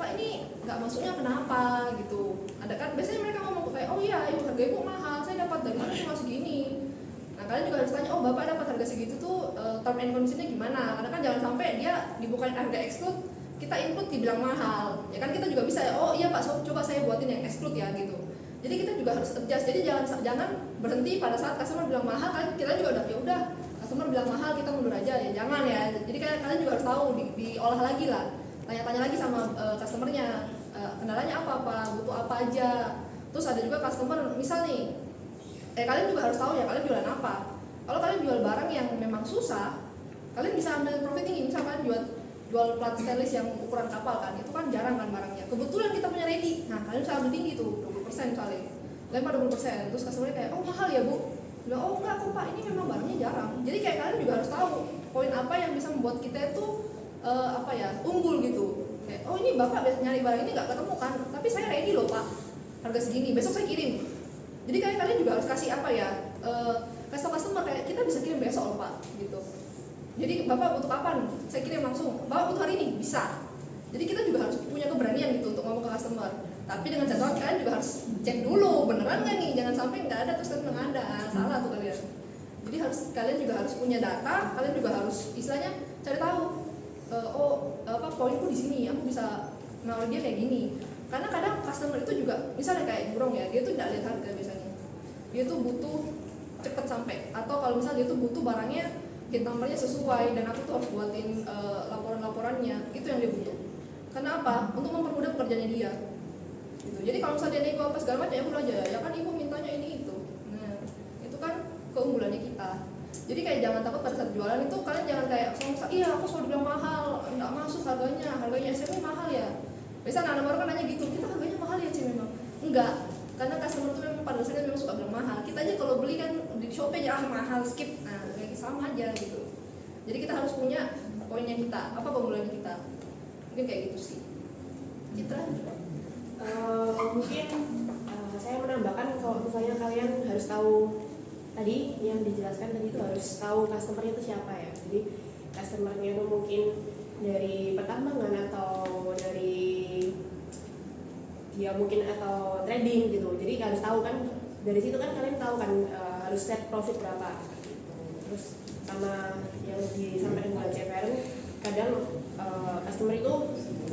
Pak ini nggak masuknya kenapa gitu. Ada kan biasanya mereka ngomong kayak, oh iya ibu harga ibu mahal, saya dapat dari mana cuma segini. Nah kalian juga harus tanya, oh bapak dapat harga segitu tuh term and conditionnya gimana? Karena kan jangan sampai dia dibukain harga exclude, kita input dibilang mahal. Ya kan kita juga bisa ya, oh iya pak coba saya buatin yang exclude ya gitu. Jadi kita juga harus adjust. Jadi jangan berhenti pada saat customer bilang mahal, kita juga udah ya udah customer bilang mahal kita mundur aja, ya jangan ya. Jadi kalian juga harus tahu diolah lagi lah, tanya-tanya lagi sama customernya, kendalanya apa butuh apa aja. Terus ada juga customer misal nih, kalian juga harus tahu ya kalian jualan apa. Kalau kalian jual barang yang memang susah, kalian bisa ambil profit tinggi. Misal kalian jual plat stainless yang ukuran kapal kan, itu kan jarang kan barangnya. Kebetulan kita punya ready, nah kalian bisa ambil tinggi tuh 20% misalnya, lempar 20%. Terus customernya kayak, oh mahal ya bu. Bilang, oh enggak kok pak, ini memang barangnya jarang. Jadi kayak kalian juga harus tahu poin apa yang bisa membuat kita itu unggul gitu. Kayak, oh ini bapak nyari barang ini nggak ketemu kan, tapi saya ready loh pak, harga segini, besok saya kirim. Jadi kalian juga harus kasih customer kayak kita bisa kirim besok loh pak gitu. Jadi bapak butuh kapan, saya kirim langsung. Bapak butuh hari ini, bisa. Jadi kita juga harus punya keberanian gitu untuk ngomong ke customer. Tapi dengan catatan kalian juga harus cek dulu beneran nggak nih, jangan sampai nggak ada terus kalian bilang ada, salah tuh kalian. Jadi kalian juga harus punya data, kalian juga harus istilahnya cari tahu. Poinku di sini, aku bisa nawarin dia kayak gini. Karena kadang customer itu juga, misalnya kayak burung ya, dia tuh tidak lihat harga biasanya. Dia tuh butuh cepet sampai, atau kalau misalnya dia tuh butuh barangnya hit numbernya sesuai dan aku tuh harus buatin laporan-laporannya, itu yang dia butuh. Karena apa? Untuk mempermudah pekerjaannya dia. Gitu. Jadi kalau misalnya dia nego apa segala macam, ya udah aja, ya kan ibu mintanya ini itu. Nah, itu kan keunggulannya kita. Jadi kayak jangan takut pada saat jualan itu, kalian jangan kayak iya aku selalu bilang mahal, nggak masuk harganya SMP mahal ya. Biasanya anak baru kan nanya gitu, kita harganya mahal ya sih memang. Enggak, karena customer itu memang pada dasarnya memang suka bilang mahal. Kita aja kalau beli kan di Shopee aja mahal, skip. Nah, kayak sama aja gitu. Jadi kita harus punya poinnya kita, apa keunggulannya kita. Mungkin kayak gitu sih. Citra? Mungkin saya menambahkan kalau misalnya kalian harus tahu tadi yang dijelaskan tadi itu harus harus tahu customer itu siapa ya. Jadi customernya itu mungkin dari pertambangan atau dari dia mungkin atau trading gitu. Jadi harus tahu kan, dari situ kan kalian tahu kan harus set profit berapa gitu. Terus sama yang disampaikan oleh CPR, kadang customer itu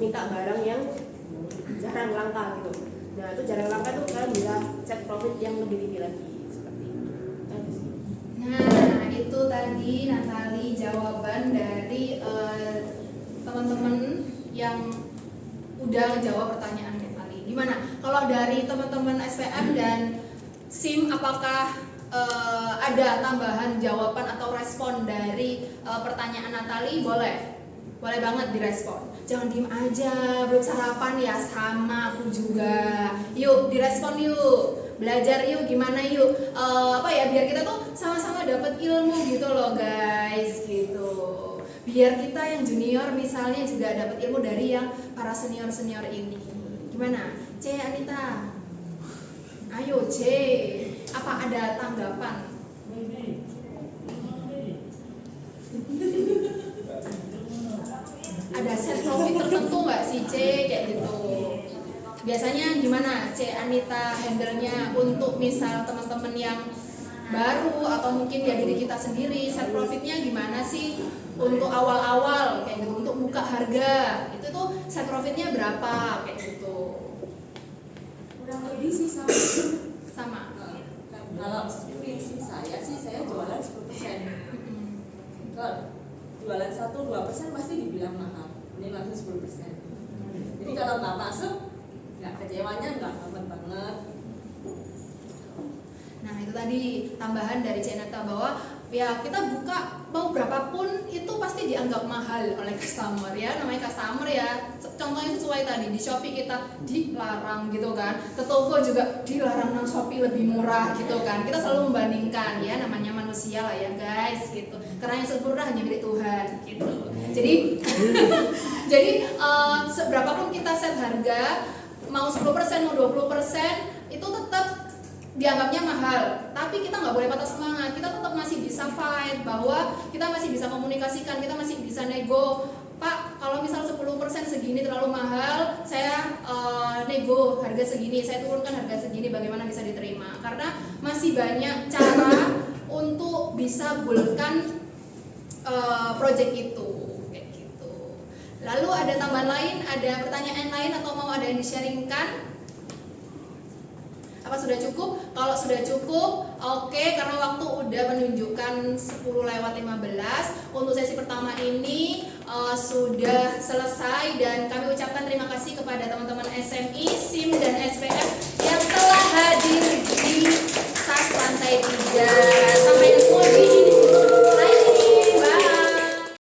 minta barang yang jarang langka gitu. Nah itu jarang langka tuh kalian bisa set profit yang lebih tinggi lagi seperti itu. Nah, itu tadi Natali jawaban dari teman-teman yang udah ngejawab pertanyaan Natali. Gimana? Kalau dari teman-teman SPM dan SIM, apakah ada tambahan jawaban atau respon dari pertanyaan Natali? Boleh banget direspon. Jangan diem aja, belum sarapan ya, sama aku juga. Yuk direspon yuk, belajar yuk, gimana yuk, biar kita tuh sama-sama dapat ilmu gitu loh guys, gitu. Biar kita yang junior misalnya juga dapat ilmu dari yang para senior ini. Gimana? C Anita, ayo C, apa ada tanggapan? Ada set profit tertentu nggak sih C kayak gitu? Biasanya gimana C Anita handle-nya untuk misal teman-teman yang baru atau mungkin ya diri kita sendiri, set profitnya gimana sih untuk awal-awal kayak gitu, untuk buka harga itu tuh set profitnya berapa kayak gitu? Kurang lebih sih sama. Kalau prinsip saya sih, saya jualan 10%. Kalau jualan 1-2% pasti dibilang mahal. Ini langsung 10%. Jadi kalau nggak masuk, nggak kecewanya nggak banget. Nah itu tadi tambahan dari Ceneta bahwa ya kita buka mau berapapun itu pasti dianggap mahal oleh customer ya, namanya customer ya. Contohnya sesuai tadi di Shopee kita dilarang gitu kan, ke toko juga dilarang nang Shopee lebih murah gitu kan. Kita selalu membandingkan ya, namanya manusia lah ya guys gitu. Karena yang sempurna hanya milik Tuhan gitu. Jadi seberapapun kita set harga, mau 10% mau 20% itu tetap dianggapnya mahal, tapi kita nggak boleh patah semangat. Kita tetap masih bisa fight, bahwa kita masih bisa komunikasikan, kita masih bisa nego. Pak, kalau misal 10% segini terlalu mahal, saya nego harga segini, saya turunkan harga segini, bagaimana bisa diterima? Karena masih banyak cara untuk bisa bulatkan project itu kayak gitu. Lalu ada tambahan lain, ada pertanyaan lain atau mau ada yang di-sharingkan? Apa sudah cukup? Kalau sudah cukup, oke, karena waktu udah menunjukkan 10:15 untuk sesi pertama ini sudah selesai, dan kami ucapkan terima kasih kepada teman-teman SMI, SIM, dan SPM yang telah hadir di SAS lantai 3.